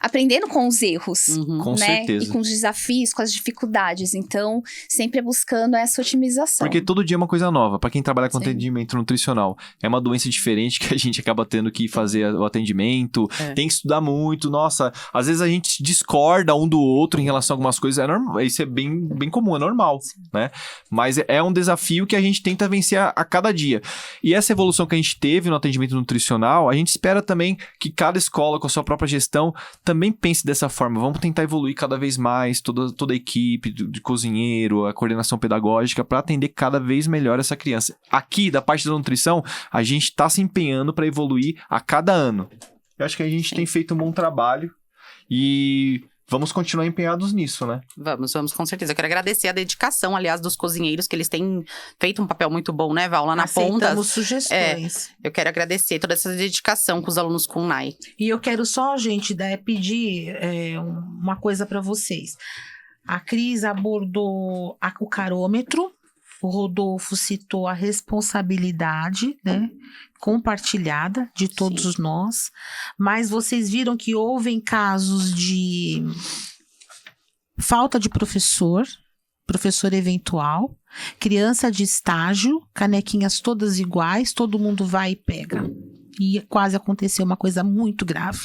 aprendendo com os erros, Com né? certeza. E com os desafios, com as dificuldades. Então, sempre buscando essa otimização. Porque todo dia é uma coisa nova. Para quem trabalha com atendimento nutricional, é uma doença diferente que a gente acaba tendo que fazer o atendimento. Tem que estudar muito. Nossa, às vezes a gente discorda um do outro em relação a algumas coisas. É normal, isso é bem comum, é normal, né? Mas é um desafio que a gente tenta vencer a cada dia. E essa evolução que a gente teve no atendimento nutricional, a gente espera também que cada escola, com a sua própria gestão, também pense dessa forma. Vamos tentar evoluir cada vez mais toda a equipe de cozinheiro, a coordenação pedagógica, para atender cada vez melhor essa criança. Aqui, da parte da nutrição, a gente está se empenhando para evoluir a cada ano. Eu acho que a gente tem feito um bom trabalho e vamos continuar empenhados nisso, né? Vamos com certeza. Eu quero agradecer a dedicação, aliás, dos cozinheiros, que eles têm feito um papel muito bom, né, Val? Lá na ponta. Aceitamos sugestões. Eu quero agradecer toda essa dedicação com os alunos com NAI. E eu quero só, gente, pedir uma coisa para vocês. A Cris abordou o carômetro, o Rodolfo citou a responsabilidade, né, compartilhada de todos nós, mas vocês viram que houve casos de falta de professor eventual, criança de estágio, canequinhas todas iguais, todo mundo vai e pega. E quase aconteceu uma coisa muito grave.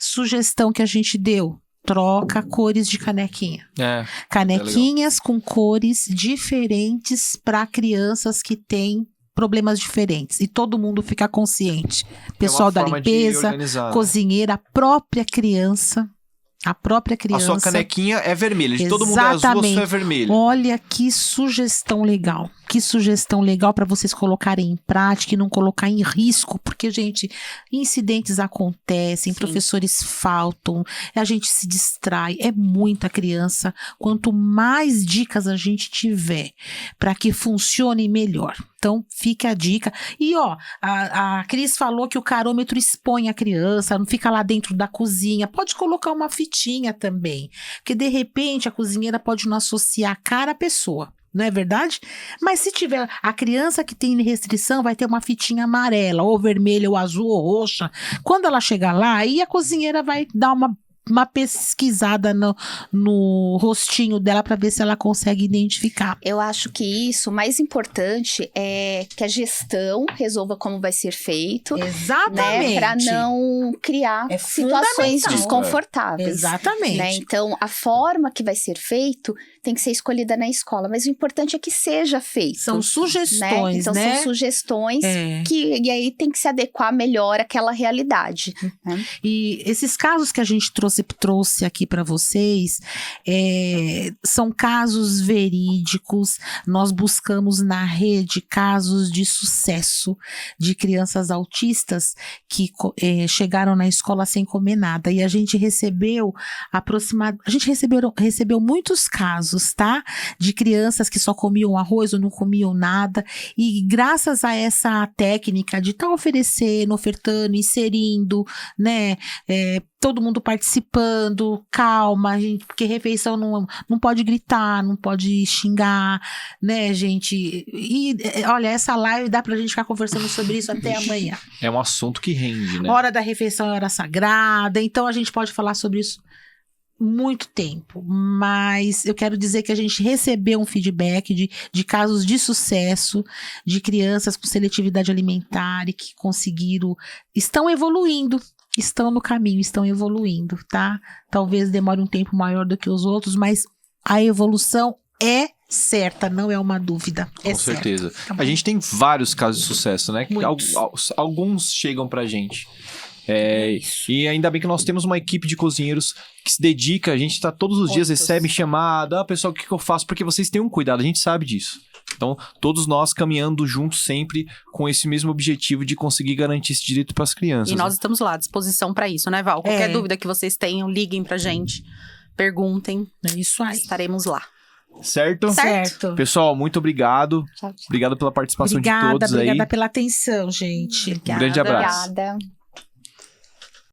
Sugestão que a gente deu: troca cores de canequinha. Canequinhas com cores diferentes para crianças que têm problemas diferentes. E todo mundo fica consciente. Pessoal da limpeza, cozinheira, a própria criança. A sua canequinha é vermelha. De todo mundo é azul, a sua é vermelha. Olha que sugestão legal. Que sugestão legal para vocês colocarem em prática e não colocar em risco. Porque, gente, incidentes acontecem, professores faltam, a gente se distrai. É muita criança. Quanto mais dicas a gente tiver para que funcione melhor. Então, fica a dica. E, a Cris falou que o carômetro expõe a criança, não fica lá dentro da cozinha. Pode colocar uma fitinha também. Porque, de repente, a cozinheira pode não associar a cara à pessoa. Não é verdade? Mas se tiver a criança que tem restrição, vai ter uma fitinha amarela, ou vermelha, ou azul, ou roxa. Quando ela chegar lá, aí a cozinheira vai dar uma pesquisada no rostinho dela para ver se ela consegue identificar. Eu acho que o mais importante é que a gestão resolva como vai ser feito. Exatamente. Né, para não criar situações desconfortáveis. Exatamente. Né? Então, a forma que vai ser feito tem que ser escolhida na escola, mas o importante é que seja feito. São sugestões, né? Então, são sugestões e aí tem que se adequar melhor àquela realidade. Né? E esses casos que a gente trouxe aqui para vocês são casos verídicos. Nós buscamos na rede casos de sucesso de crianças autistas que chegaram na escola sem comer nada. E a gente recebeu recebeu muitos casos, tá? De crianças que só comiam arroz ou não comiam nada. E graças a essa técnica de estar oferecendo, ofertando, inserindo, né? Todo mundo participando, calma, gente, porque refeição não pode gritar, não pode xingar, né, gente? E olha, essa live dá pra gente ficar conversando sobre isso até amanhã. É um assunto que rende, né? Hora da refeição é hora sagrada, então a gente pode falar sobre isso muito tempo, mas eu quero dizer que a gente recebeu um feedback de casos de sucesso, de crianças com seletividade alimentar e que estão evoluindo. Estão no caminho, estão evoluindo, tá? Talvez demore um tempo maior do que os outros, mas a evolução é certa, não é uma dúvida. Com certeza. Tá, a gente tem vários casos de sucesso, né? Alguns chegam pra gente. E ainda bem que nós temos uma equipe de cozinheiros que se dedica, a gente tá todos os dias, recebe chamada, pessoal, o que eu faço? Porque vocês têm um cuidado, a gente sabe disso. Então, todos nós caminhando juntos sempre com esse mesmo objetivo de conseguir garantir esse direito para as crianças. E nós estamos lá à disposição para isso, né, Val? Qualquer dúvida que vocês tenham, liguem pra gente, perguntem. É isso aí. Estaremos lá. Certo? Pessoal, muito obrigado. Tchau. Obrigado pela participação de todos aí. Obrigada pela atenção, gente. Um grande abraço. Obrigada.